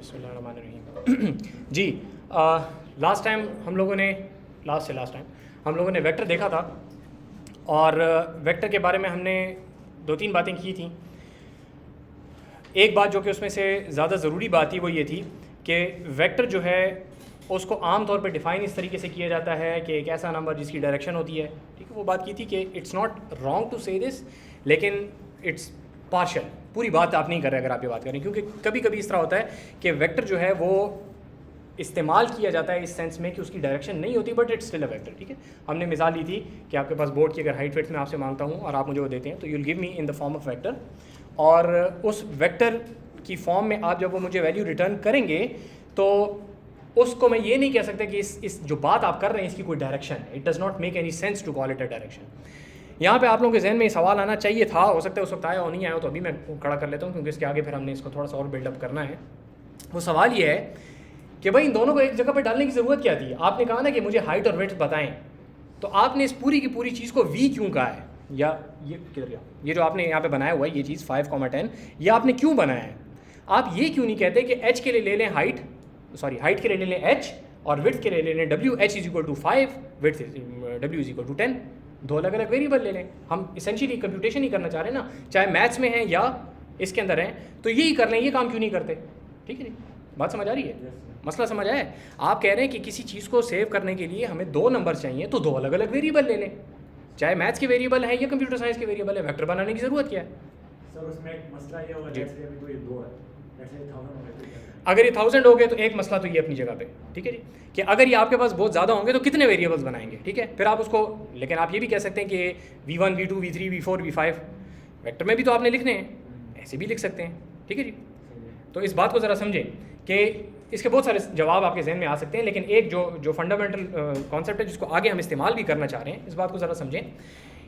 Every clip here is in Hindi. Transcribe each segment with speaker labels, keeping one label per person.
Speaker 1: बिस्मिल्लाहिर्रहमानिर्रहीम। जी, लास्ट टाइम हम लोगों ने वेक्टर देखा था और वेक्टर के बारे में हमने दो तीन बातें की थी। एक बात जो कि उसमें से ज़्यादा ज़रूरी बात थी वो ये थी कि वेक्टर जो है उसको आम तौर पे डिफ़ाइन इस तरीके से किया जाता है कि एक ऐसा नंबर जिसकी डायरेक्शन होती है, ठीक है। वो बात की थी कि इट्स नॉट रॉन्ग टू से दिस, लेकिन इट्स पार्शल, पूरी बात आप नहीं कर रहे अगर आप ये बात करें, क्योंकि कभी कभी इस तरह होता है कि वेक्टर जो है वो इस्तेमाल किया जाता है इस सेंस में कि उसकी डायरेक्शन नहीं होती but it's still a vector, ठीक है। हमने मिसाल ली थी कि आपके पास बोर्ड की अगर हाइट वेट में आपसे मांगता हूँ और आप मुझे वो देते हैं तो you will give me in the form of vector, और उस वेक्टर की फॉर्म में आप जब वो मुझे वैल्यू रिटर्न करेंगे तो उसको मैं ये नहीं कह सकता कि इस जो बात आप कर रहे हैं इसकी कोई डायरेक्शन है। It does not make any sense to call it a direction. यहाँ पे आप लोगों के जहन में ये सवाल आना चाहिए था, हो सकता है उस वक्त आया हो, नहीं आया हो, तो अभी मैं खड़ा कर लेता हूँ क्योंकि इसके आगे फिर हमने इसको थोड़ा सा और बिल्डअप करना है। वो सवाल ये है कि भाई इन दोनों को एक जगह पर डालने की ज़रूरत क्या थी। आपने कहा ना कि मुझे हाइट और वेट बताएं, तो आपने इस पूरी की पूरी चीज़ को वी क्यों कहा है, या ये किधर गया, ये जो आपने यहाँ पे बनाया हुआ है ये चीज़ 5,10, ये आपने क्यों बनाया है। आप ये क्यों नहीं कहते कि एच के लिए ले लें हाइट के लिए ले लें एच और विड्थ के लिए ले लें डब्ल्यू, h is equal to 5, width डब्ल्यू इज इक्वल टू 10, दो अलग अलग वेरिएबल ले लें। हम इसेंशियली कंप्यूटेशन ही करना चाह रहे हैं ना, चाहे मैथ्स में हैं या इसके अंदर हैं, तो यही कर लें, ये काम क्यों नहीं करते। ठीक है जी, बात समझ आ रही है, मसला समझ आया है। आप कह रहे हैं कि किसी चीज़ को सेव करने के लिए हमें दो नंबर चाहिए तो दो अलग अलग वेरिएबल ले लें, चाहे मैथ्स के वेरिएबल है या कंप्यूटर साइंस के वेरिएबल है, वेक्टर बनाने की ज़रूरत क्या है।
Speaker 2: सर उसमें एक मसला ये होगा जैसे अभी तो ये दो है, जैसे 1000 हो गए तो
Speaker 1: अगर ये 1000 हो गए तो एक मसला तो ये अपनी जगह पे, ठीक है जी, कि अगर ये आपके पास बहुत ज़्यादा होंगे तो कितने वेरिएबल्स बनाएंगे, ठीक है। फिर आप उसको, लेकिन आप ये भी कह सकते हैं कि V1 V2 V3 V4 V5 vector में भी तो आपने लिखने हैं, ऐसे भी लिख सकते हैं, ठीक है जी। तो इस बात को ज़रा समझें कि इसके बहुत सारे जवाब आपके जहन में आ सकते हैं, लेकिन एक जो फंडामेंटल कॉन्सेप्ट है जिसको आगे हम इस्तेमाल भी करना चाह रहे हैं, इस बात को ज़रा समझें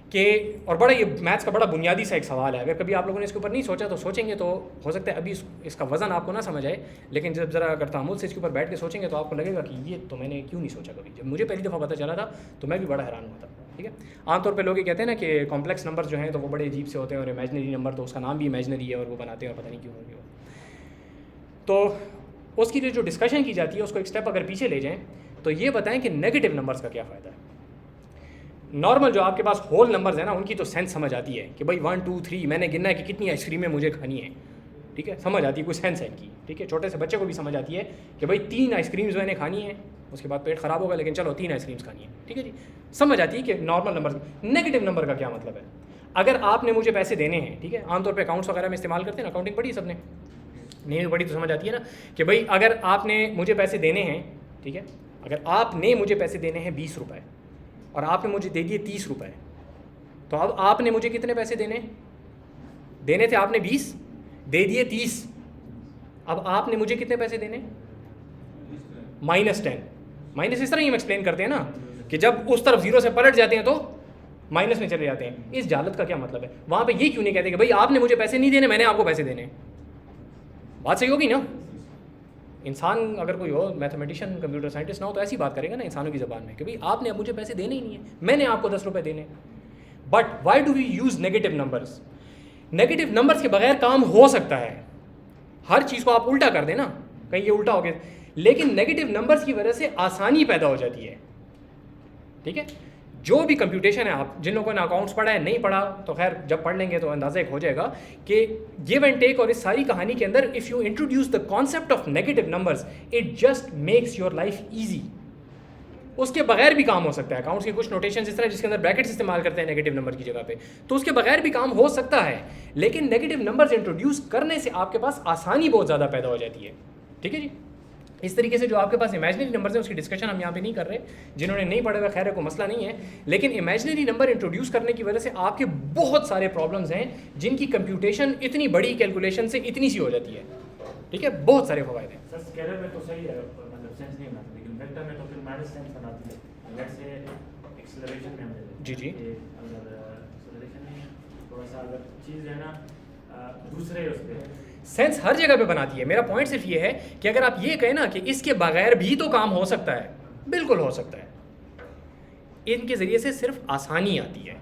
Speaker 1: कि, और बड़ा ये मैथ्स का बड़ा बुनियादी सा एक सवाल है, अगर कभी आप लोगों ने इसके ऊपर नहीं सोचा तो सोचेंगे तो हो सकता है अभी इसका वज़न आपको ना समझ आए, लेकिन जब ज़रा अगर तामुल से इसके ऊपर बैठ के सोचेंगे तो आपको लगेगा कि ये तो मैंने क्यों नहीं सोचा कभी। जब मुझे पहली दफ़ा पता चला था तो मैं भी बड़ा हैरान हुआ था, ठीक है। आमतौर पर लोग ये कहते हैं ना कि कॉम्प्लेक्स नंबर जो हैं तो वो बड़े अजीब से होते हैं, और इमेजनरी नंबर तो उसका नाम भी इमेजनरी है और वो बनाते हैं और पता नहीं क्यों होंगे। तो उसकी जो डिस्कशन की जाती है उसको एक स्टेप अगर पीछे ले जाएँ तो ये बताएं कि नेगेटिव नंबर्स का क्या फ़ायदा है। नॉर्मल जो आपके पास होल नंबर्स हैं ना उनकी तो सेंस समझ आती है कि भाई 1 2 3 मैंने गिनना है कि कितनी आइसक्रीमें मुझे खानी है, ठीक है, समझ आती है, कोई सेंस है इनकी, ठीक है। छोटे से बच्चे को भी समझ आती है कि भाई 3 आइसक्रीम्स मैंने खानी है, उसके बाद पेट ख़राब होगा लेकिन चलो 3 आइसक्रीम्स खानी है, ठीक है जी, समझ आती है कि नॉर्मल नंबर। नेगेटिव नंबर का क्या मतलब है। अगर आपने मुझे पैसे देने हैं, ठीक है, आमतौर पर अकाउंट्स वगैरह में इस्तेमाल करते हैं ना, अकाउंटिंग पढ़ी सबने, नहीं पढ़ी तो समझ आती है ना, कि भाई अगर आपने मुझे पैसे देने हैं, ठीक है, अगर आपने मुझे पैसे देने हैं 20 रुपये और आपने मुझे दे दिए 30 रुपये, तो अब आपने मुझे कितने पैसे देने थे, आपने 20 दे दिए 30, अब आपने मुझे कितने पैसे देने, -10। माइनस इस तरह ही हम एक्सप्लेन करते हैं ना कि जब उस तरफ जीरो से पलट जाते हैं तो माइनस में चले जाते हैं। इस जालत का क्या मतलब है। वहाँ पे ये क्यों नहीं कहते कि भाई आपने मुझे पैसे नहीं देने, मैंने आपको पैसे देने। बात सही होगी ना। इंसान अगर कोई हो, मैथमेटिशियन कंप्यूटर साइंटिस्ट ना हो, तो ऐसी बात करेगा ना इंसानों की ज़बान में कि भाई आपने अब मुझे पैसे देने ही नहीं है, मैंने आपको 10 रुपये देने। But why do we use negative numbers. Negative numbers के बगैर काम हो सकता है, हर चीज़ को आप उल्टा कर देना, कहीं ये उल्टा हो गया, लेकिन नेगेटिव नंबर्स की वजह से आसानी पैदा हो जाती है, ठीक है। जो भी कंप्यूटेशन है, आप जिन लोगों ने अकाउंट्स पढ़ा है, नहीं पढ़ा तो खैर जब पढ़ लेंगे तो अंदाज़ा एक हो जाएगा कि गिव एंड टेक और इस सारी कहानी के अंदर if you introduce the concept of negative numbers it just makes your life easy. उसके बगैर भी काम हो सकता है। अकाउंट्स के कुछ नोटेशन इस तरह जिसके अंदर ब्रैकेट्स इस्तेमाल करते हैं नेगेटिव नंबर की जगह पे, तो उसके बगैर भी काम हो सकता है, लेकिन नेगेटिव नंबर्स इंट्रोड्यूस करने से आपके पास आसानी बहुत ज़्यादा पैदा हो जाती है, ठीक है जी। इस तरीके से जो आपके पास इमेजिनरी नंबर्स हैं उसकी डिस्कशन हम यहाँ पे नहीं कर रहे, जिन्होंने नहीं पढ़ा हुआ खैर है, कोई मसला नहीं है, लेकिन इमेजिनरी नंबर इंट्रोड्यूस करने की वजह से आपके बहुत सारे प्रॉब्लम्स हैं जिनकी कंप्यूटेशन इतनी बड़ी कैलकुलेशन से इतनी सी हो जाती है, ठीक है, बहुत सारे फ़वायद हैं।
Speaker 2: सर स्केलर में तो सही है, मतलब सेंस नहीं बनाती, लेकिन वेक्टर में तो फिर माइनस सेंस बनाती है। लेट्स से एक्सेलरेशन में हम ले लेते हैं,
Speaker 1: जी जी,
Speaker 2: अगर एक्सेलरेशन में थोड़ा सा अगर चीज़ है ना दूसरे उस पर
Speaker 1: सेंस हर जगह पे बनाती है। मेरा पॉइंट सिर्फ ये है कि अगर आप ये कहें ना कि इसके बगैर भी तो काम हो सकता है, बिल्कुल हो सकता है, इनके ज़रिए से सिर्फ आसानी आती है।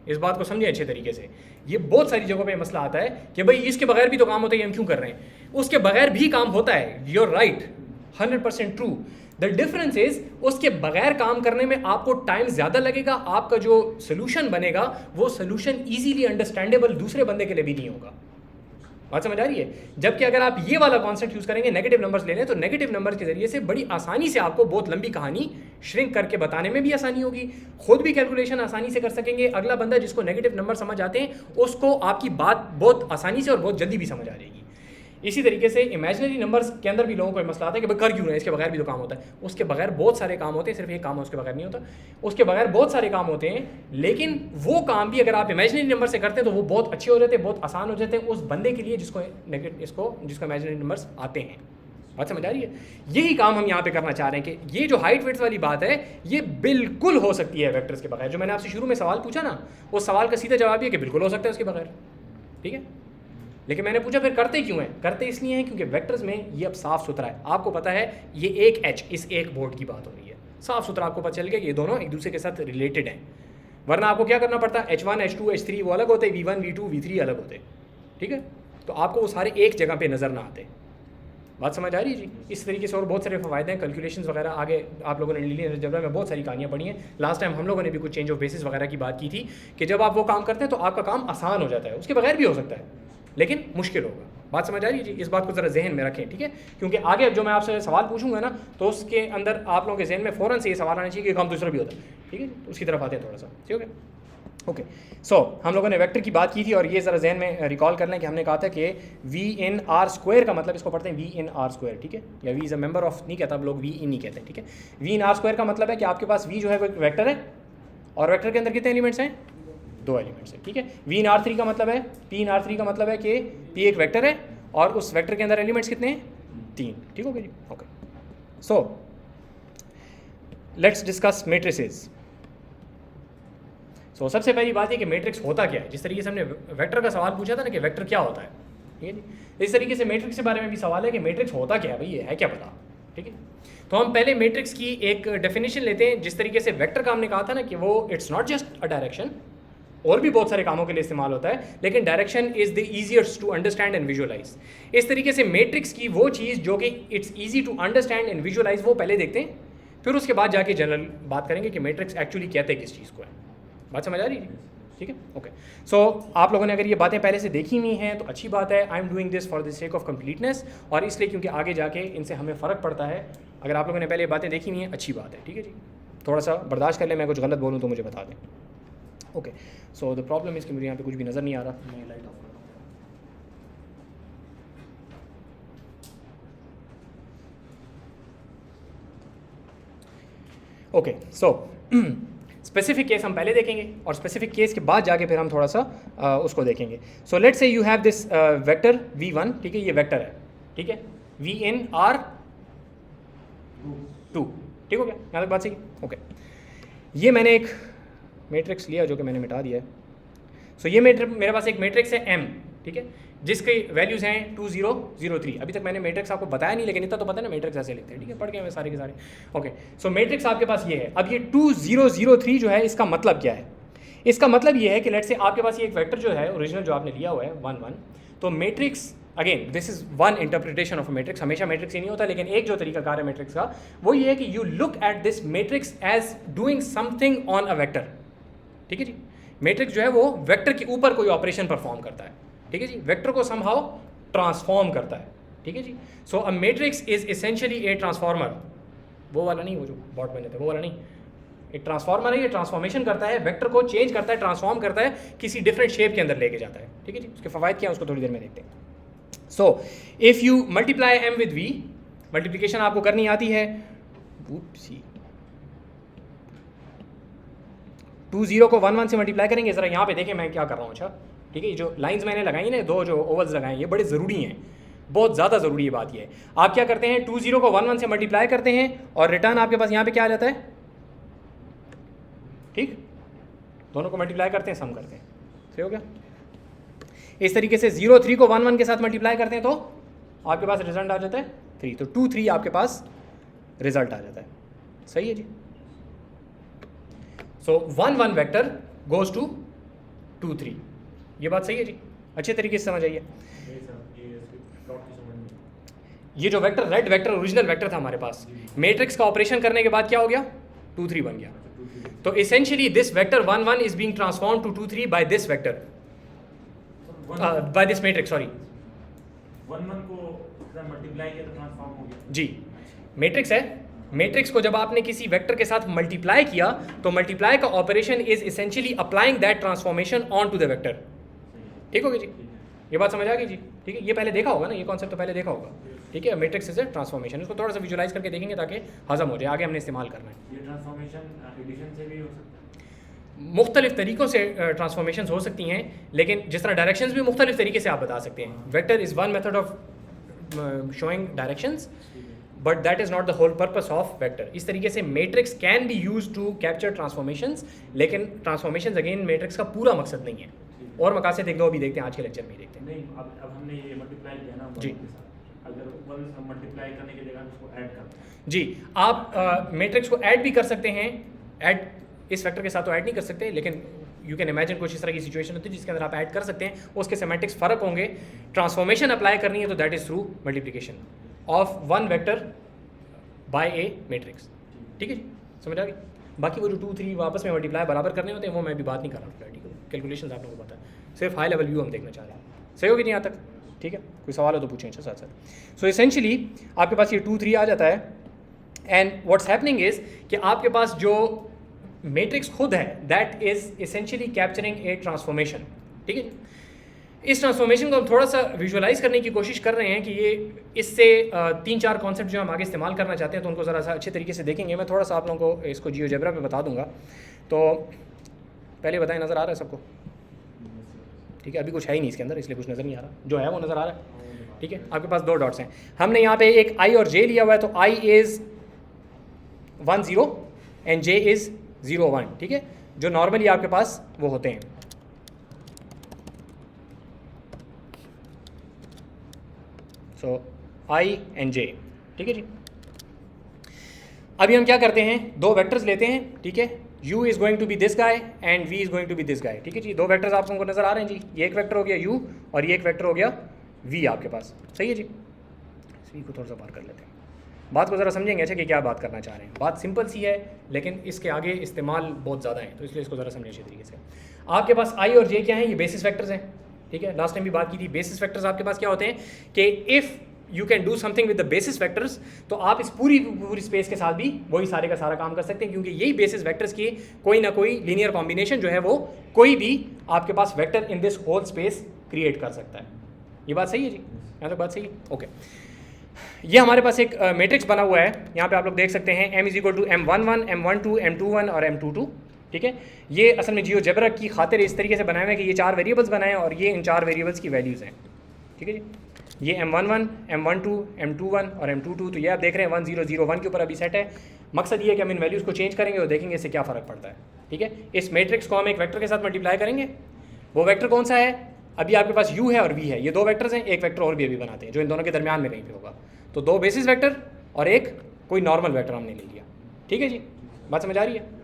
Speaker 1: इस बात को समझें अच्छे तरीके से। ये बहुत सारी जगहों पे मसला आता है कि भाई इसके बगैर भी तो काम होता है, हम क्यों कर रहे हैं। उसके बगैर भी काम होता है, you're right, 100% true. The difference is उसके बगैर काम करने में आपको टाइम ज़्यादा लगेगा, आपका जो सोल्यूशन बनेगा वो सोल्यूशन इजीली अंडरस्टैंडेबल दूसरे बंदे के लिए भी नहीं होगा। बात समझ आ रही है? जबकि अगर आप ये वाला कॉन्सेप्ट यूज़ करेंगे, नेगेटिव नंबर्स ले लें, तो नेगेटिव नंबर्स के जरिए से बड़ी आसानी से आपको बहुत लंबी कहानी श्रिंक करके बताने में भी आसानी होगी, खुद भी कैलकुलेशन आसानी से कर सकेंगे। अगला बंदा जिसको नेगेटिव नंबर समझ आते हैं उसको आपकी बात बहुत आसानी से और बहुत जल्दी भी समझ आ जाएगी। इसी तरीके से इमेजिनरी नंबर्स के अंदर भी लोगों को मसला आता है कि भाई कर क्यों रहे हैं, इसके बगैर भी तो काम होता है। उसके बगैर बहुत सारे काम होते हैं, सिर्फ एक काम है उसके बगैर नहीं होता, उसके बगैर बहुत सारे काम होते हैं, लेकिन वो काम भी अगर आप इमेजिनरी नंबर से करते हैं तो वो बहुत अच्छे हो जाते हैं, बहुत आसान हो जाते हैं उस बंदे के लिए जिसको इमेजिनरी नंबर्स आते हैं। बात समझ आ रही है? यही काम हम यहाँ पे करना चाह रहे हैं कि ये जो हाइट वेट्स वाली बात है ये बिल्कुल हो सकती है वेक्टर्स के बगैर। जो मैंने आपसे शुरू में सवाल पूछा ना, उस सवाल का सीधा जवाब ये कि बिल्कुल हो सकता है उसके बगैर, ठीक है। लेकिन मैंने पूछा फिर करते क्यों हैं? करते इसलिए हैं क्योंकि वेक्टर्स में ये अब साफ सुथरा है, आपको पता है ये एक एच, इस एक बोर्ड की बात हो रही है, साफ सुथरा आपको पता चल गया कि ये दोनों एक दूसरे के साथ रिलेटेड हैं। वरना आपको क्या करना पड़ता है, H1 H2 H3 वो अलग होते, V1 V2 V3 अलग होते, ठीक है। तो आपको वो सारे एक जगह पे नज़र ना आते। बात समझ आ रही है जी? इस तरीके से और बहुत सारे फ़ायदे हैं, कैलकुलेशंस वगैरह आगे आप लोगों ने लीनियर अलजेब्रा में बहुत सारी कहानियाँ पढ़ी हैं। लास्ट टाइम हम लोगों ने भी कुछ चेंज ऑफ बेसिस वगैरह की बात की थी कि जब आप वो काम करते हैं तो आपका काम आसान हो जाता है, उसके बगैर भी हो सकता है लेकिन मुश्किल होगा। बात समझ आ रही है जी? इस बात को ज़रा जहन में रखें, ठीक है, क्योंकि आगे अब जो मैं आपसे सवाल पूछूंगा ना तो उसके अंदर आप लोगों के जहन में फ़ौरन से ये सवाल आना चाहिए कि काम दूसरा भी होता है, ठीक है। उसकी तरफ आते हैं थोड़ा सा, ठीक है। ओके, सो हम लोगों ने वेक्टर की बात की थी और ये ज़रा जहन में रिकॉल कर लें कि हमने कहा था कि वी इन आर स्क्वायर का मतलब, इसको पढ़ते हैं वी इन आर स्क्वायर, ठीक है, या v is a member of नहीं कहता, अब लोग वी इन ही कहते हैं, ठीक है। वी इन आर स्क्वायर का मतलब है कि आपके पास वी जो है वो एक वेक्टर है और वेक्टर के अंदर कितने एलिमेंट्स हैं? 2 एलिमेंट्स हैं, ठीक है। वी इन आर3 का मतलब है, पी इन आर3 का मतलब है कि पी एक वेक्टर है और उस वेक्टर के अंदर एलिमेंट्स कितने हैं? 3, ठीक हो गया जी। Okay, so let's discuss matrices. सो सबसे पहली बात है कि मैट्रिक्स होता क्या है। जिस तरीके से हमने वेक्टर का सवाल पूछा था ना कि वेक्टर क्या होता है, ठीक है जी, इस तरीके से मैट्रिक्स के बारे में भी सवाल है कि मैट्रिक्स होता क्या है, भाई ये है क्या पता, ठीक है। तो हम पहले मैट्रिक्स की एक डेफिनेशन लेते हैं। जिस तरीके से वेक्टर का हमने कहा था ना कि वो it's not just a direction, और भी बहुत सारे कामों के लिए इस्तेमाल होता है, लेकिन direction is the easiest to understand and visualise. इस तरीके से मैट्रिक्स की वो चीज़ जो कि it's easy to understand and visualise वो पहले देखते हैं, फिर उसके बाद जाके जनरल बात करेंगे कि मैट्रिक्स एक्चुअली कहते हैं किस चीज़ को है। बात समझ आ रही है? ठीक है, ओके। सो आप लोगों ने अगर ये बातें पहले से देखी हुई हैं तो अच्छी बात है। I am doing this for the sake of completeness, और इसलिए क्योंकि आगे जाके इनसे हमें फ़र्क पड़ता है। अगर आप लोगों ने पहले ये बातें देखी हुई हैं अच्छी बात है, ठीक है जी। थोड़ा सा बर्दाश्त कर लें, मैं कुछ गलत बोलूँ तो मुझे बता दें। Okay, so the problem is कि मुझे यहाँ पे कुछ भी नज़र नहीं आ रहा। मैं लाइट ऑफ करता हूँ। ओके, सो स्पेसिफिक केस हम पहले देखेंगे और स्पेसिफिक केस के बाद जाके फिर हम थोड़ा सा उसको देखेंगे। So let's say you have this vector v1, ठीक है, ये वेक्टर है, ठीक है, v in R2, ठीक हो गया, यहाँ तक बात सही? ओके, ये मैंने एक मैट्रिक्स लिया जो कि मैंने मिटा दिया है। सो ये मेरे पास एक मैट्रिक्स है m, ठीक है, जिसकी वैल्यूज़ हैं 2 0 0 3। अभी तक मैंने मैट्रिक्स आपको बताया नहीं, लेकिन इतना तो पता है ना मैट्रिक्स ऐसे लिखते हैं, ठीक है, पढ़ गए मैं सारे के सारे। ओके, सो मैट्रिक्स आपके पास ये है। अब ये 2 0 0 3 जो है इसका मतलब क्या है? इसका मतलब ये है कि लेट्स से आपके पास ये एक वेक्टर जो है ओरिजिनल जो आपने लिया हुआ है 1 1, तो matrix again this is one interpretation of a matrix. हमेशा मैट्रिक्स ही नहीं होता, लेकिन एक जो तरीका कार है मैट्रिक्स का वो ये है कि you look at this matrix as doing something on a vector, ठीक है जी। मैट्रिक्स जो है वो वेक्टर के ऊपर कोई ऑपरेशन परफॉर्म करता है, ठीक है जी, वेक्टर को समहाउ ट्रांसफॉर्म करता है, ठीक है जी। So a matrix is essentially a transformer, वो वाला नहीं, वो जो बॉट बने थे वो वाला नहीं, एक ट्रांसफॉर्मर है, ये ट्रांसफॉर्मेशन करता है, वेक्टर को चेंज करता है, ट्रांसफॉर्म करता है, किसी डिफरेंट शेप के अंदर लेके जाता है, ठीक है जी। उसके फवायद क्या है उसको थोड़ी देर में देखते हैं। So if you multiply m with v, multiplication आपको करनी आती है, 2 0 को 1 1 से मल्टीप्लाई करेंगे। ज़रा यहाँ पे देखें मैं क्या कर रहा हूँ, अच्छा ठीक है, जो लाइंस मैंने लगाई ना, 2 जो ओवल्स लगाए ये बड़े ज़रूरी हैं, बहुत ज़्यादा ज़रूरी है बात ये है। आप क्या करते हैं, 2 0 को 1 1 से मल्टीप्लाई करते हैं और रिटर्न आपके पास यहाँ पे क्या आ जाता है, ठीक, दोनों को मल्टीप्लाई करते हैं, सम करते हैं, सही हो गया। इस तरीके से 0 3 को 1 1 के साथ मल्टीप्लाई करते हैं तो आपके पास रिजल्ट आ जाता है 3, तो 2 3 आपके पास रिजल्ट आ जाता है, सही है जी। सो 1 1 वेक्टर गोज टू 2 3, ये बात सही है जी, अच्छे तरीके से समझ आइए। ये जो vector red vector original vector था हमारे पास, मैट्रिक्स का ऑपरेशन करने के बाद क्या हो गया, 2 3 बन गया। तो essentially this vector 1 1 is being transform to 2 3 by this vector, by this matrix, sorry
Speaker 2: 1 1 को मल्टीप्लाई किया तो ट्रांसफॉर्म हो गया।
Speaker 1: जी, मैट्रिक्स है, मैट्रिक्स को जब आपने किसी वेक्टर के साथ मल्टीप्लाई किया तो मल्टीप्लाई का operation is essentially applying that transformation on to the vector. ठीक होगी जी, ये बात समझ आ गई जी। ठीक है, ये पहले देखा होगा ना, ये कॉन्सेप्ट तो पहले देखा होगा। ठीक है, मैट्रिक्स इज ए ट्रांसफॉर्मेशन, इसको थोड़ा सा विजुलाइज करके देखेंगे ताकि हजम हो जाए, आगे हमने इस्तेमाल करना है।
Speaker 2: ये ट्रांसफॉर्मेशन एडिशन से भी हो सकता है,
Speaker 1: मुख्तलिफ तरीक़ों से ट्रांसफॉर्मेशन हो सकती हैं, लेकिन जिस तरह डायरेक्शंस भी मुख्तलिफ तरीके से आप बता सकते हैं। Vector is one method of showing directions, but that is not the whole purpose of vector. इस तरीके से matrix can be use to capture transformations, लेकिन ट्रांसफॉर्मेशंस अगेन मैट्रिक्स का पूरा मकसद नहीं है। और मकासद एक दो अभी देखते हैं, आज के लेक्चर में देखते हैं।
Speaker 2: नहीं अब हमने ये मल्टीप्लाई किया ना
Speaker 1: जी,
Speaker 2: अगर 1 मल्टीप्लाई करने की जगह उसको ऐड करते हैं।
Speaker 1: जी, आप मैट्रिक्स को ऐड भी कर सकते हैं, ऐड इस फैक्टर के साथ तो ऐड नहीं कर सकते, लेकिन यू कैन इमेजिन कुछ इस तरह की सिचुएशन होती है जिसके अंदर आप ऐड कर सकते हैं, उसके सेमेंटिक्स फ़र्क होंगे। ट्रांसफॉर्मेशन अप्लाई करनी है तो that is through multiplication of one vector by A matrix. ठीक है जी, समझ आ गई। बाकी वो जो 2 3 वापस में मल्टीप्लाई बराबर करने होते हैं वो मैं भी बात नहीं कर रहा हूँ, ठीक है, कैलकुलेशन आप लोगों को पता है, सिर्फ हाई लेवल व्यू हम देखना चाह रहे हैं। सही होगी नहीं यहाँ तक? ठीक है, कोई सवाल हो तो पूछें साथ साथ। सो एसेंशियली आपके पास ये 2 3 आ जाता है, एंड व्हाट्स हैपनिंग इज़ कि आपके पास जो मैट्रिक्स खुद है that is essentially capturing A transformation. ठीक है, इस ट्रांसफॉर्मेशन को हम थोड़ा सा विजुअलाइज करने की कोशिश कर रहे हैं कि ये इससे 3 4 कॉन्सेप्ट जो हम आगे इस्तेमाल करना चाहते हैं तो उनको ज़रा सा अच्छे तरीके से देखेंगे। मैं थोड़ा सा आप लोगों को इसको जियोजेब्रा पे बता दूंगा। तो पहले बताएं, नज़र आ रहा है सबको? ठीक है, अभी कुछ है ही नहीं इसके अंदर इसलिए कुछ नज़र नहीं आ रहा, जो है वो नज़र आ रहा है। ठीक है, आपके पास 2 डॉट्स हैं, हमने यहाँ पे एक आई और जे लिया हुआ है, तो I is 1 0 and J is 0 1। ठीक है, जो नॉर्मली आपके पास वो होते हैं। सो आई एंड जे। ठीक है जी, अभी हम क्या करते हैं, 2 वेक्टर्स लेते हैं। ठीक है, u is going to be this guy and v is going to be this guy. ठीक है जी, 2 वेक्टर्स आप लोगों को नज़र आ रहे हैं जी, ये एक वेक्टर हो गया u और ये एक वेक्टर हो गया v आपके पास। सही है जी, इसी को थोड़ा सा बाहर कर लेते हैं, बात को ज़रा समझेंगे अच्छा कि क्या बात करना चाह रहे हैं। बात सिंपल सी है लेकिन इसके आगे इस्तेमाल बहुत ज़्यादा है, तो इसलिए इसको ज़रा समझे अच्छे तरीके से। आपके पास i और j क्या हैं, ये बेसिस वेक्टर्स हैं। ठीक है, लास्ट टाइम भी बात की थी, बेसिस वेक्टर्स आपके पास क्या होते हैं कि if you can do something with the basis vectors, तो आप इस पूरी स्पेस के साथ भी वही सारे का सारा काम कर सकते हैं, क्योंकि यही बेसिस वेक्टर्स की कोई ना कोई लीनियर कॉम्बिनेशन जो है वो कोई भी आपके पास vector in this whole space create कर सकता है। ये बात सही है जी, यहाँ तक बात सही है? ओके, ये हमारे पास एक मैट्रिक्स बना हुआ है, यहाँ पे आप लोग देख सकते हैं m is equal to m11 m12 m21 और m22। ठीक है, ये असल में जियोजेब्रा की खातिर इस तरीके से बनाए हुए हैं कि ये 4 वेरिएबल्स बनाए और ये इन 4 वेरिएबल्स की वैल्यूज़ हैं। ठीक है जी, ये m11 m12 m21 और m22, तो ये आप देख रहे हैं 1 0 0 1 के ऊपर अभी सेट है। मकसद ये है कि हम इन वैल्यूज़ को चेंज करेंगे और देखेंगे इससे क्या फ़र्क पड़ता है। ठीक है, इस मैट्रिक्स को हम एक वेक्टर के साथ मल्टीप्लाई करेंगे, वो वेक्टर कौन सा है, अभी आपके पास u है और v है, ये 2 वेक्टर्स हैं, एक वेक्टर और भी अभी बनाते हैं जो इन दोनों के दरमियान में कहीं पे होगा। तो 2 बेसिस वेक्टर और एक कोई नॉर्मल वेक्टर हमने ले लिया। ठीक है जी, बात समझ आ रही है?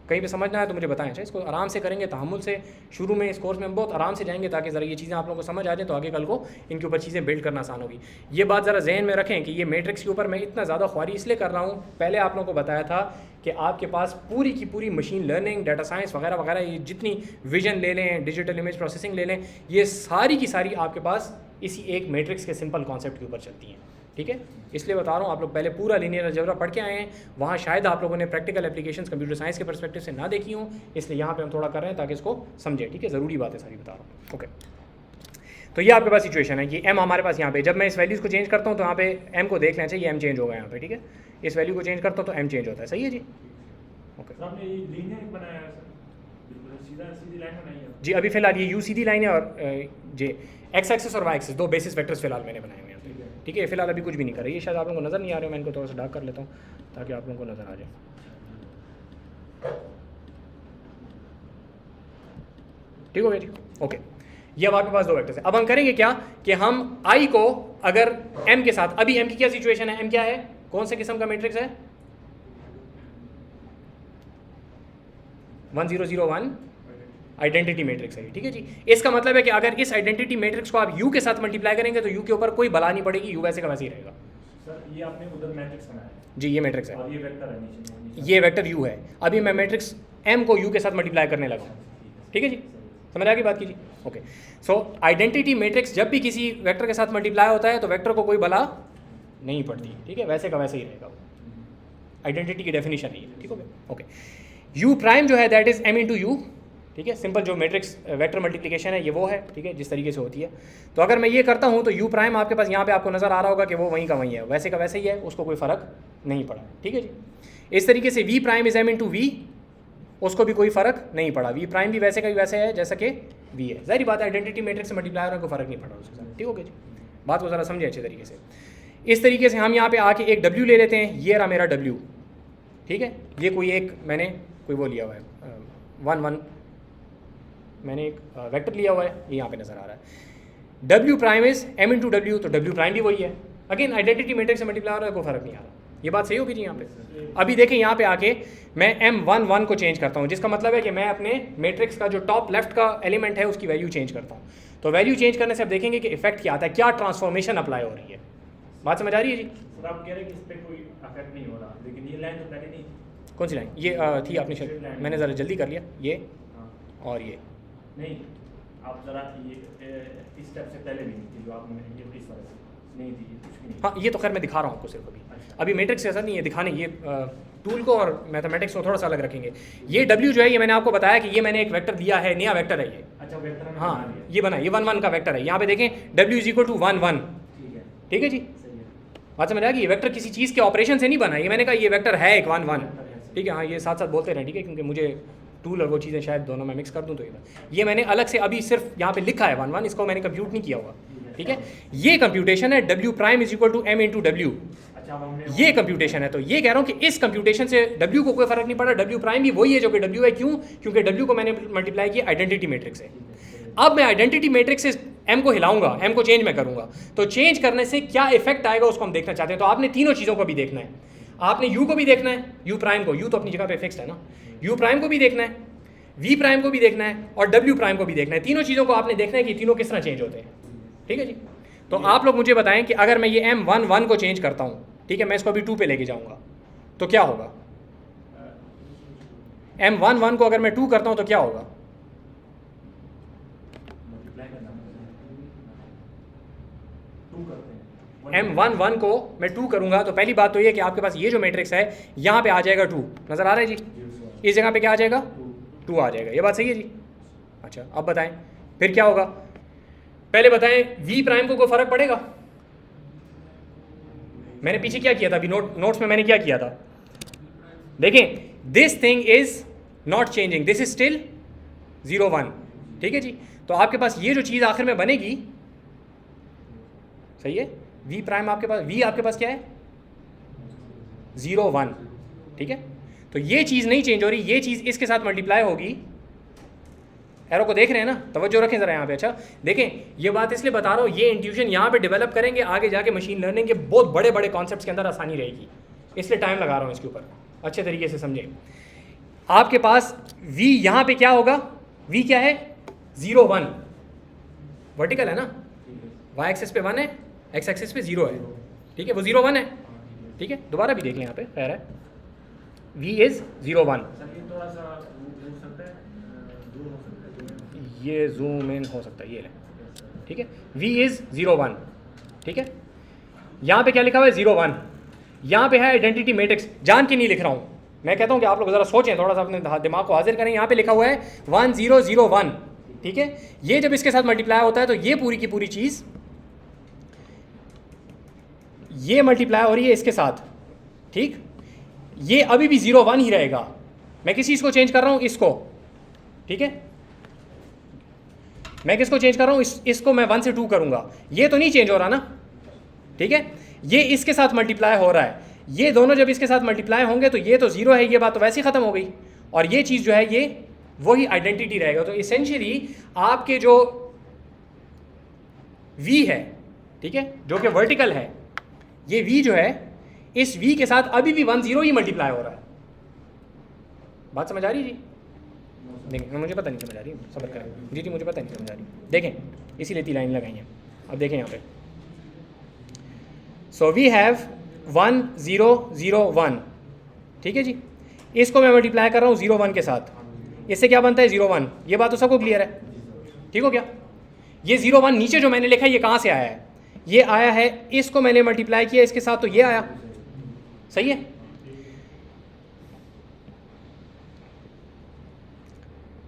Speaker 1: कहीं पे समझना है तो मुझे बताएं। अच्छा, इसको आराम से करेंगे, तहम्मुल से शुरू में इस कोर्स में हम बहुत आराम से जाएंगे ताकि ज़रा ये चीज़ें आप लोगों को समझ आ जाए, तो आगे कल को इनके ऊपर चीज़ें बिल्ड करना आसान होगी। ये बात ज़रा जहन में रखें कि ये मैट्रिक्स के ऊपर मैं इतना ज़्यादा ख्वारी इसलिए कर रहा हूँ, पहले आप लोगों को बताया था कि आपके पास पूरी की पूरी मशीन लर्निंग, डाटा साइंस वगैरह वगैरह, ये जितनी विजन ले लें, डिजिटल इमेज प्रोसेसिंग ले लें, ये सारी की सारी आपके पास इसी एक मैट्रिक्स के सिंपल कॉन्सेप्ट के ऊपर चलती हैं। ठीक है, इसलिए बता रहा हूँ, आप लोग पहले पूरा लीनियर अलजेब्रा पढ़ के आए हैं, वहाँ शायद आप लोगों ने प्रैक्टिकल एप्लीकेशंस कंप्यूटर साइंस के पर्सपेक्टिव से ना देखी हों, इसलिए यहाँ पे हम थोड़ा कर रहे हैं ताकि इसको समझें। ठीक है, ज़रूरी बात है सारी बता रहा हूँ। ओके, तो ये आपके पास सिचुएशन है, ये m हमारे पास यहाँ पे, जब मैं इस वैल्यूज़ को चेंज करता हूँ तो यहाँ पे m को देख लेना चाहिए, m चेंज होगा यहाँ पे। ठीक है, इस वैल्यू को चेंज करता हूँ तो m चेंज होता है। सही है जी, ओके जी। अभी फिलहाल ये u सीधी लाइन है और j x एक्सिस और y एक्सिस 2 बेसिस वेक्टर्स फिलहाल मैंने बनाए हुए हैं। ठीक है, फिलहाल अभी कुछ भी नहीं कर रही है, शायद आप लोगों को नज़र नहीं आ रहे हो, मैं इनको थोड़ा सा डार्क कर लेता हूँ ताकि आप लोगों को नज़र आ जाए। ठीक हो गया जी, ओके। ये अब आपके पास 2 वेक्टर्स हैं। अब हम करेंगे क्या कि हम i को अगर m के साथ, अभी m की क्या सिचुएशन है, m क्या है, कौन से किस्म का मैट्रिक्स है, 1 0 0 1 आइडेंटिटी मैट्रिक्स है। ठीक है जी, इसका मतलब है कि अगर इस आइडेंटिटी मैट्रिक्स को आप u के साथ मल्टीप्लाई करेंगे तो u के ऊपर कोई बला नहीं पड़ेगी, u वैसे का वैसे ही रहेगा।
Speaker 2: सर ये आपने उधर मैट्रिक्स बनाया है
Speaker 1: जी, ये मैट्रिक्स है
Speaker 2: और ये वेक्टर है नीचे
Speaker 1: ये वेक्टर u है। अभी मैं मैट्रिक्स m को u के साथ मल्टीप्लाई करने लगा हूँ, ठीक है जी, समझ आ गई बात कीजिए। ओके, सो आइडेंटिटी मैट्रिक्स जब भी किसी वेक्टर के साथ मल्टीप्लाई होता है तो वेक्टर को कोई बला नहीं पड़ती, ठीक है, वैसे का वैसे ही रहेगा वो, आइडेंटिटी की डेफिनेशन है, ठीक हो गया। ओके, u प्राइम जो है that is m into you, ठीक है, सिंपल जो मैट्रिक्स वेक्टर मल्टीप्लिकेशन है ये वो है, ठीक है, जिस तरीके से होती है। तो अगर मैं ये करता हूँ तो u प्राइम आपके पास यहाँ पे आपको नज़र आ रहा होगा कि वो वहीं का वहीं है, वैसे का वैसे ही है, उसको कोई फ़र्क नहीं पड़ा, ठीक है जी। इस तरीके से v prime is m into v, उसको भी कोई फ़र्क नहीं पड़ा, v प्राइम भी वैसे का वैसे है जैसा कि v है। ज़ाहिर बात है आइडेंटिटी मैट्रिक्स से मल्टीप्लाई होने को फ़र्क नहीं पड़ा उसके साथ, ठीक हो गया जी। बात को ज़रा समझे अच्छे तरीके से। इस तरीके से हम यहाँ पे आके एक w ले लेते हैं, ये रहा मेरा w, ठीक है, ये कोई एक मैंने कोई वो लिया हुआ है 1 1, मैंने एक वेक्टर लिया हुआ है, ये यहाँ पे नज़र आ रहा है। w prime is m into W, तो w प्राइम भी वही है। अगेन आइडेंटिटी मैट्रिक्स से मल्टीप्लाई हो रहा है, कोई फ़र्क नहीं आ रहा। ये बात सही होगी जी। यहाँ पे अभी देखें, यहाँ पे आके मैं m1 को चेंज करता हूँ, जिसका मतलब है कि मैं अपने मैट्रिक्स का जो टॉप लेफ्ट का एलिमेंट है उसकी वैल्यू चेंज करता हूँ। तो वैल्यू चेंज करने से आप देखेंगे कि इफेक्ट क्या आता है, क्या ट्रांसफॉर्मेशन अप्लाई हो रही है। बात समझ आ रही है जी?
Speaker 2: सर आप कह रहे हैं कि इस पर कोई इफेक्ट नहीं हो रहा, लेकिन ये लाइन तो पहले नहीं थी।
Speaker 1: कौन सी लाइन? ये थी आपने शायद, मैंने ज़रा जल्दी कर लिया, ये और ये
Speaker 2: नहीं, आप ज़रा ये इस स्टेप से पहले भी नहीं थी जो आपने ये इस वजह से नहीं थी, कुछ भी नहीं।
Speaker 1: हाँ, ये तो खैर मैं दिखा रहा हूँ आपको सिर्फ अभी मैट्रिक्स ऐसा नहीं है दिखाने, ये टूल को और मैथमेटिक्स को थोड़ा सा अलग रखेंगे। ये w जो है ये मैंने आपको बताया कि ये मैंने एक वेक्टर दिया है, नया वेक्टर है ये।
Speaker 2: अच्छा, वेक्टर में
Speaker 1: हाँ, ये बना, ये 1 1 का वेक्टर है। यहाँ पे देखें w इज इक्वल टू 1 1, ठीक है जी। बात समझ आ गई? ये वेक्टर किसी चीज़ के ऑपरेशन से नहीं बना, ये मैंने कहा ये वेक्टर है एक 1 1, ठीक है। हाँ, ये साथ साथ बोलते रहें, ठीक है, क्योंकि मुझे टूल और वो चीज़ें शायद दोनों में मिक्स कर दूँ तो ये मैंने अलग से अभी सिर्फ यहाँ पे लिखा है 1 1, इसको मैंने कंप्यूट नहीं किया हुआ, ठीक है। ये कंप्यूटेशन है w prime is equal to m into डब्ल्यू, ये कंप्यूटेशन है। तो ये कह रहा हूँ कि इस कंप्यूटेशन से w को कोई फर्क नहीं पड़ा, w प्राइम भी वही है जो कि w है। क्यों? क्योंकि w को मैंने मल्टीप्लाई किया आइडेंटिटी मैट्रिक्स से। अब मैं आइडेंटिटी मैट्रिक्स से m को हिलाऊंगा, m को चेंज मैं करूंगा, तो चेंज करने से क्या इफेक्ट आएगा उसको हम देखना चाहते हैं। तो आपने तीनों चीज़ों को भी देखना है, आपने u को भी देखना है, u प्राइम को, u तो अपनी जगह पे फिक्स्ड है ना, u प्राइम को भी देखना है, v प्राइम को भी देखना है और w प्राइम को भी देखना है। तीनों चीज़ों को आपने देखना है कि तीनों किस तरह चेंज होते हैं, ठीक है जी। तो आप लोग मुझे बताएं कि अगर मैं ये m1 1 को चेंज करता हूँ, ठीक है, मैं इसको अभी 2 पे लेके जाऊंगा तो क्या होगा? m1 1 को अगर मैं 2 करता हूँ तो क्या होगा? m1 1 को मैं 2 करूंगा तो पहली बात तो ये कि आपके पास ये जो मैट्रिक्स है यहाँ पे आ जाएगा 2, नज़र आ रहा है जी? इस जगह पे क्या आ जाएगा? 2 आ जाएगा। ये बात सही है जी? अच्छा, अब बताएं फिर क्या होगा? पहले बताएं, v प्राइम को कोई फर्क पड़ेगा? मैंने पीछे क्या किया था, अभी नोट्स में मैंने क्या किया था, देखें, this thing is not changing, this is still 0 1, ठीक है जी। तो आपके पास ये जो चीज़ आखिर में बनेगी, सही है, v प्राइम आपके पास, v आपके पास क्या है? 0 1, ठीक है। तो ये चीज़ नहीं चेंज हो रही, ये चीज़ इसके साथ मल्टीप्लाई होगी। एरो को देख रहे हैं ना, तवज्जो रखें ज़रा यहाँ पे। अच्छा देखें, ये बात इसलिए बता रहा हूँ, ये इंट्यूशन यहाँ पे डेवलप करेंगे, आगे जाके मशीन लर्निंग के बहुत बड़े बड़े कॉन्सेप्ट्स के अंदर आसानी रहेगी, इसलिए टाइम लगा रहा हूँ इसके ऊपर, अच्छे तरीके से समझें। आपके पास v यहाँ पे क्या होगा? v क्या है? 0 1, वर्टिकल है ना, y एक्सिस पे 1 है, x एक्सिस पे 0 है, ठीक है, वो 0 1 है, ठीक है। दोबारा भी देख लें यहाँ पे, खैर है, v इज़ 0 1। ये जूम इन हो सकता है, ये ले, ठीक है, v इज़ 0 1, ठीक है। यहाँ पे क्या लिखा हुआ है? 0 1। यहाँ पे है आइडेंटिटी मैट्रिक्स, जान के नहीं लिख रहा हूँ, मैं कहता हूँ कि आप लोग ज़रा सोचें, थोड़ा सा अपने दिमाग को हाजिर करें। यहाँ पे लिखा हुआ है 1 0 0 1, ठीक है। ये जब इसके साथ मल्टीप्लाई होता है तो ये पूरी की पूरी चीज़ ये मल्टीप्लाई हो रही है इसके साथ, ठीक। ये अभी भी 0 1 ही रहेगा, मैं किसी चीज़ को चेंज कर रहा हूँ, इसको, ठीक है, मैं किसको चेंज कर रहा हूँ? इसको मैं 1 से 2 करूँगा, ये तो नहीं चेंज हो रहा ना, ठीक है। ये इसके साथ मल्टीप्लाई हो रहा है, ये दोनों जब इसके साथ मल्टीप्लाई होंगे तो ये तो 0 है, ये बात तो वैसे ही ख़त्म हो गई, और ये चीज़ जो है ये वही आइडेंटिटी रहेगा। तो इसेंशियली आपके जो v है, ठीक है, जो कि वर्टिकल है, ये v जो है, इस v के साथ अभी भी 1 0 ही मल्टीप्लाई हो रहा है। बात समझ आ रही है जी? देखें, मुझे पता नहीं समझ आ रही, सब्र करें जी, मुझे पता नहीं समझ आ रही, देखें, इसीलिए 3 लाइन लगाई हैं। अब देखें यहाँ पे, सो वी हैव 1 0 0 1, ठीक है जी। इसको मैं मल्टीप्लाई कर रहा हूँ 0 1 के साथ, इससे क्या बनता है 0 1। ये बात तो सबको क्लियर है, ठीक हो क्या। ये 0 1 नीचे जो मैंने लिखा है ये कहाँ से आया है, ये आया है, इसको मैंने मल्टीप्लाई किया इसके साथ तो ये आया, सही है।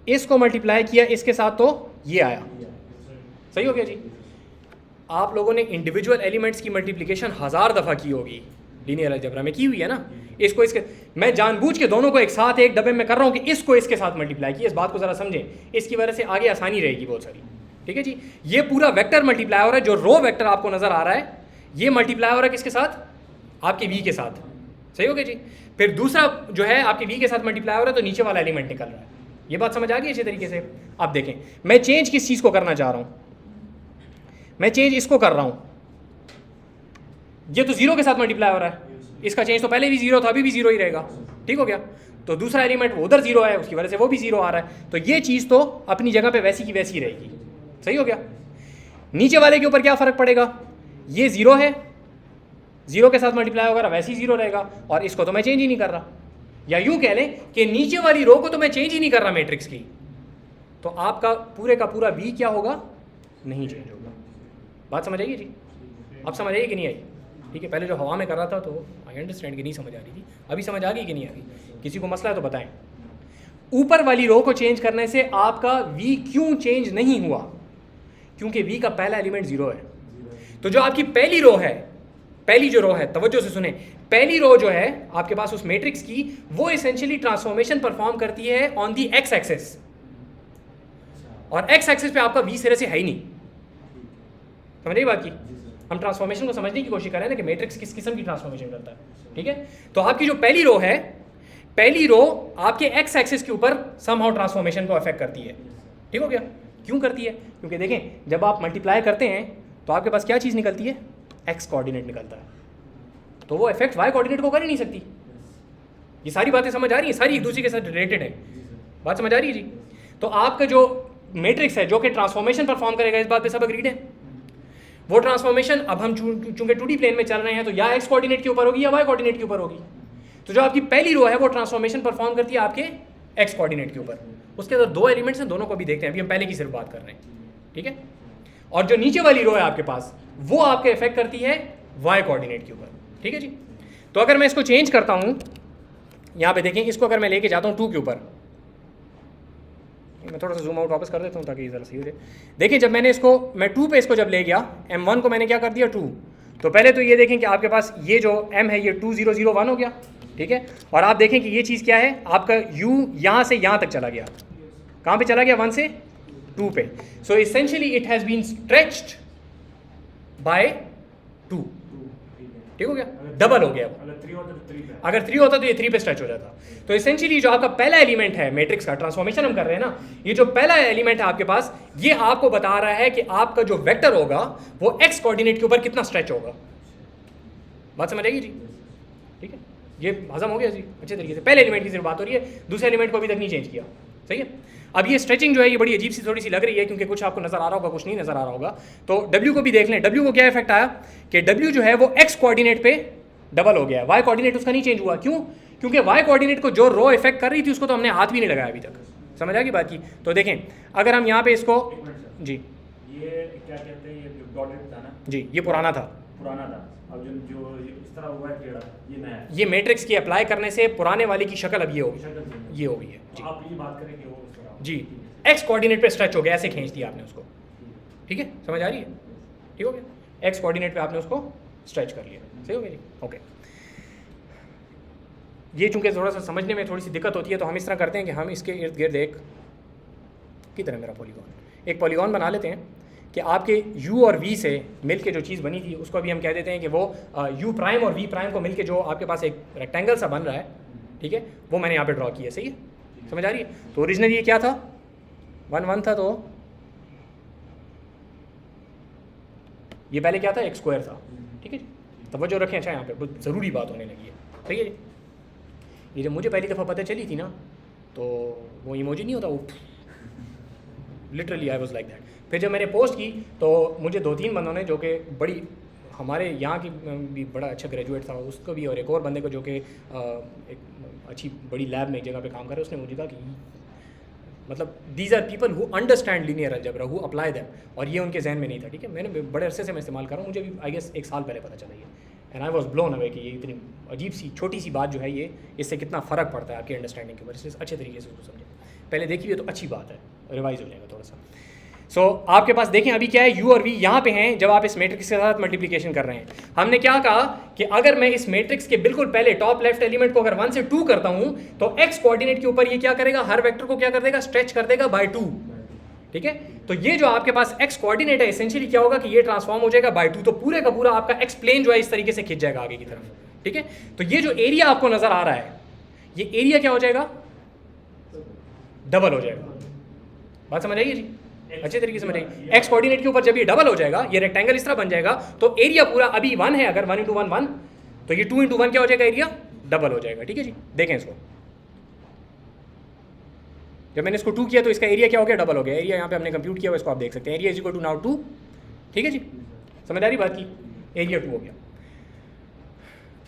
Speaker 1: इसको मल्टीप्लाई किया इसके साथ तो ये आया, सही हो गया जी। आप लोगों ने इंडिविजुअल एलिमेंट्स की मल्टीप्लिकेशन 1000 दफ़ा की होगी, लीनियर अलजेब्रा में की हुई है ना। इसको इसके, मैं जानबूझ के दोनों को एक साथ एक डब्बे में कर रहा हूँ कि इसको इसके साथ मल्टीप्लाई किया, इस बात को ज़रा समझें, इसकी वजह से आगे आसानी रहेगी बहुत सारी, ठीक है जी। ये पूरा वेक्टर मल्टीप्लाई हो रहा है, जो रो वेक्टर आपको नज़र आ रहा है ये मल्टीप्लाई हो रहा है किसके साथ, आपके वी के साथ, सही हो गया जी। फिर दूसरा जो है आपके वी के साथ मल्टीप्लाई हो रहा है तो नीचे वाला एलिमेंट निकल रहा है। ये बात समझ आ गई अच्छे तरीके से। आप देखें मैं चेंज किस चीज़ को करना चाह रहा हूँ, मैं चेंज इसको कर रहा हूँ, ये तो 0 के साथ मल्टीप्लाई हो रहा है, इसका चेंज तो पहले भी 0 था अभी भी 0 ही रहेगा, ठीक हो गया। तो दूसरा एलिमेंट वो उधर 0 है उसकी वजह से वो भी 0 आ रहा है, तो ये चीज़ तो अपनी जगह पे वैसी की वैसी ही रहेगी, सही हो गया। नीचे वाले के ऊपर क्या फ़र्क पड़ेगा, ये 0 है, 0 के साथ मल्टीप्लाई होगा वैसे ही 0 रहेगा, और इसको तो मैं चेंज ही नहीं कर रहा। या यूँ कह लें कि नीचे वाली रो को तो मैं चेंज ही नहीं कर रहा मैट्रिक्स की, तो आपका पूरे का पूरा वी क्या होगा, नहीं चेंज होगा। बात समझ आइए जी, अब समझ आइए कि नहीं आई, ठीक है। पहले जो हवा में कर रहा था तो आई अंडरस्टैंड कि नहीं समझ आ रही थी, अभी समझ आ गई कि नहीं आ गई, किसी को मसला है तो बताएं। ऊपर वाली रो को चेंज करने से आपका वी क्यों चेंज नहीं हुआ, क्योंकि वी का पहला एलिमेंट 0 है। तो जो आपकी पहली रो है, पहली जो रो है, तवज्जो से सुने, पहली रो जो है आपके पास उस मैट्रिक्स की, वो एसेंशियली ट्रांसफॉर्मेशन परफॉर्म करती है ऑन दी एक्स एक्सिस, और एक्स एक्सिस पे आपका वी सिरे से है ही नहीं, समझिए बात की। हम ट्रांसफॉर्मेशन को समझने की कोशिश कर रहे हैं ना कि मैट्रिक्स किस किस्म की ट्रांसफॉर्मेशन करता है, ठीक है। तो आपकी जो पहली रो है, पहली रो आपके एक्स एक्सिस के ऊपर समहाउ ट्रांसफॉर्मेशन को अफेक्ट करती है, ठीक हो गया। क्यों करती है, क्योंकि देखें जब आप मल्टीप्लाई करते हैं तो आपके पास क्या चीज़ निकलती है, एक्स कोऑर्डिनेट निकलता है, तो वो इफेक्ट वाई कोऑर्डिनेट को कर ही नहीं सकती। ये सारी बातें समझ आ रही हैं, सारी एक दूसरे के साथ रिलेटेड है, बात समझ आ रही है जी। तो आपका जो मैट्रिक्स है जो कि ट्रांसफॉर्मेशन परफॉर्म करेगा, इस बात पे सब अग्रीड है। वो ट्रांसफॉर्मेशन अब हम चूंकि 2D प्लेन में चल रहे हैं तो या एक्स कोऑर्डिनेट के ऊपर होगी या वाई कोऑर्डिनेट के ऊपर होगी। तो जो आपकी पहली रो है वो ट्रांसफॉर्मेशन परफॉर्म करती है आपके एक्स कोऑर्डिनेट के ऊपर। उसके अंदर दो एलिमेंट्स हैं, दोनों को भी देखते हैं, अभी हम पहले की सिर्फ बात कर रहे हैं, ठीक है। और जो नीचे वाली रो है आपके पास वो आपके इफेक्ट करती है वाई कोऑर्डिनेट के ऊपर, ठीक है जी। तो अगर मैं इसको चेंज करता हूँ, यहाँ पे देखें, इसको अगर मैं लेके जाता हूँ 2 के ऊपर, मैं थोड़ा सा जूम आउट वापस कर देता हूँ ताकि ज़रा सही हो जाए। देखिए जब मैंने इसको, मैं 2 पे इसको जब ले गया, m1 को मैंने क्या कर दिया 2, तो पहले तो ये देखें कि आपके पास ये जो m है ये 2 0 0 1 हो गया, ठीक है। और आप देखें कि ये चीज़ क्या है, आपका u यहाँ से यहाँ तक चला गया, कहाँ पे चला गया, 1 से 2 पे। So essentially it has been stretched by 2, ठीक हो गया, डबल हो गया। अगर 3 होता तो ये 3 पे स्ट्रेच हो जाता। तो एसेंशियली जो आपका पहला एलिमेंट है मैट्रिक्स का, ट्रांसफॉर्मेशन हम कर रहे हैं ना, ये जो पहला एलिमेंट है आपके पास, ये आपको बता रहा है कि आपका जो वेक्टर होगा वो एक्स कोऑर्डिनेट के ऊपर कितना स्ट्रेच होगा। बात समझ आएगी जी, ठीक है। ये हजम हो गया जी अच्छे तरीके से। पहले एलिमेंट की सिर्फ बात हो रही है, दूसरे एलिमेंट को अभी तक नहीं चेंज किया, सही है। अब ये स्ट्रेचिंग जो है ये बड़ी अजीब सी थोड़ी सी लग रही है, क्योंकि कुछ आपको नजर आ रहा होगा, कुछ नहीं नजर आ रहा होगा। तो W को भी देख लें, W को क्या इफेक्ट आया कि W जो है वो एक्स कोऑर्डिनेट पे डबल हो गया है, वाई कोऑर्डिनेट उसका नहीं चेंज हुआ। क्यों? क्योंकि वाई कोऑर्डिनेट को जो रो इफेक्ट कर रही थी उसको तो हमने हाथ भी नहीं लगाया अभी तक। समझ आ गई बात की? तो देखें अगर हम यहाँ पे इसको, जी
Speaker 2: ये क्या कहते हैं, ये डॉटेड था ना
Speaker 1: जी, ये पुराना था,
Speaker 2: अब जो इस तरह हुआ है टेढ़ा, ये नया है।
Speaker 1: ये मैट्रिक्स की अप्लाई करने से पुराने वाले की शक्ल अब ये होगी, ये हो गई है जी।
Speaker 2: आप ये बात करें कि वो इस तरह
Speaker 1: जी एक्स कोऑर्डिनेट पे स्ट्रेच हो गया, ऐसे खींच दिया आपने उसको, ठीक है, समझ आ रही है? ठीक हो गया, एक्स कोऑर्डिनेट पे आपने उसको स्ट्रेच कर लिया, सही हो गया जी, ओके। ये चूंकि थोड़ा सा समझने में थोड़ी सी दिक्कत होती है तो हम इस तरह करते हैं कि हम इसके इर्द गिर्द एक की तरह मेरा पॉलीगॉन, एक पॉलीगॉन बना लेते हैं कि आपके u और v से मिल के जो चीज़ बनी थी उसको अभी हम कह देते हैं कि वो u प्राइम और v प्राइम को मिल के जो आपके पास एक रेक्टेंगल सा बन रहा है, ठीक है, वो मैंने यहाँ पे ड्रॉ किया, सही है, समझ आ रही है? तो ओरिजिनल ये क्या था, 1 1 था, तो ये पहले क्या था, एक स्क्वायर था, ठीक है जी। तवज्जो रखें, अच्छा यहाँ पे बहुत ज़रूरी बात होने लगी है, सही है जी। ये जब मुझे पहली दफ़ा पता चली थी ना तो वो इमोजी नहीं होता, वो literally I was like that. फिर जब मैंने पोस्ट की तो मुझे 2-3 बंदों ने, जो कि बड़ी हमारे यहाँ की भी बड़ा अच्छा ग्रेजुएट था उसको भी, और एक और बंदे को जो कि एक अच्छी बड़ी लैब में एक जगह पे काम कर रहा है, उसने मुझे कहा कि मतलब these are people who understand linear algebra, who apply them, और ये उनके जहन में नहीं था। ठीक है, मैंने बड़े अरसे से मैं इस्तेमाल कर रहा हूँ, मुझे भी आई गेस 1 साल पहले पता चला ये, and I was blown away कि ये इतनी अजीब सी छोटी सी बात जो है ये, इससे कितना फ़र्क पड़ता है आपकी अंडरस्टैंडिंग के ऊपर। इसलिए अच्छे तरीके से उसको समझें, पहले देखिए तो अच्छी बात है, रिवाइज हो जाएगा थोड़ा सा। सो आपके पास देखें अभी क्या है, u और v यहाँ पे हैं जब आप इस मैट्रिक्स के साथ मल्टीप्लिकेशन कर रहे हैं। हमने क्या कहा कि अगर मैं इस मैट्रिक्स के बिल्कुल पहले टॉप लेफ्ट एलिमेंट को अगर 1 से 2 करता हूँ तो x कोऑर्डिनेट के ऊपर ये क्या करेगा, हर वेक्टर को क्या कर देगा, स्ट्रेच कर देगा बाय 2। ठीक है, तो ये जो आपके पास x कोऑर्डिनेट है इसेंशियली क्या होगा कि ये ट्रांसफॉर्म हो जाएगा बाय 2, तो पूरे का पूरा आपका x प्लेन जो है इस तरीके से खिंच जाएगा आगे की तरफ। ठीक है, तो ये जो एरिया आपको नजर आ रहा है, ये एरिया क्या हो जाएगा, डबल हो जाएगा। बात समझ आइए जी, अच्छे तरीके से समझिए। एक्स कोऑर्डिनेट के ऊपर जब ये डबल हो जाएगा, ये रेक्टेंगल इस तरह बन जाएगा, तो एरिया पूरा अभी 1 है, अगर 1 × 1 1, तो ये 2 × 1 क्या हो जाएगा, एरिया डबल हो जाएगा। ठीक है जी, देखें इसको, जब मैंने इसको 2 किया तो इसका एरिया क्या हो गया, डबल हो गया। एरिया यहाँ पे हमने कंप्यूट किया हुआ, इसको आप देख सकते हैं, area is equal to now 2। ठीक है जी, समझ आ रही बात की, एरिया 2 हो गया।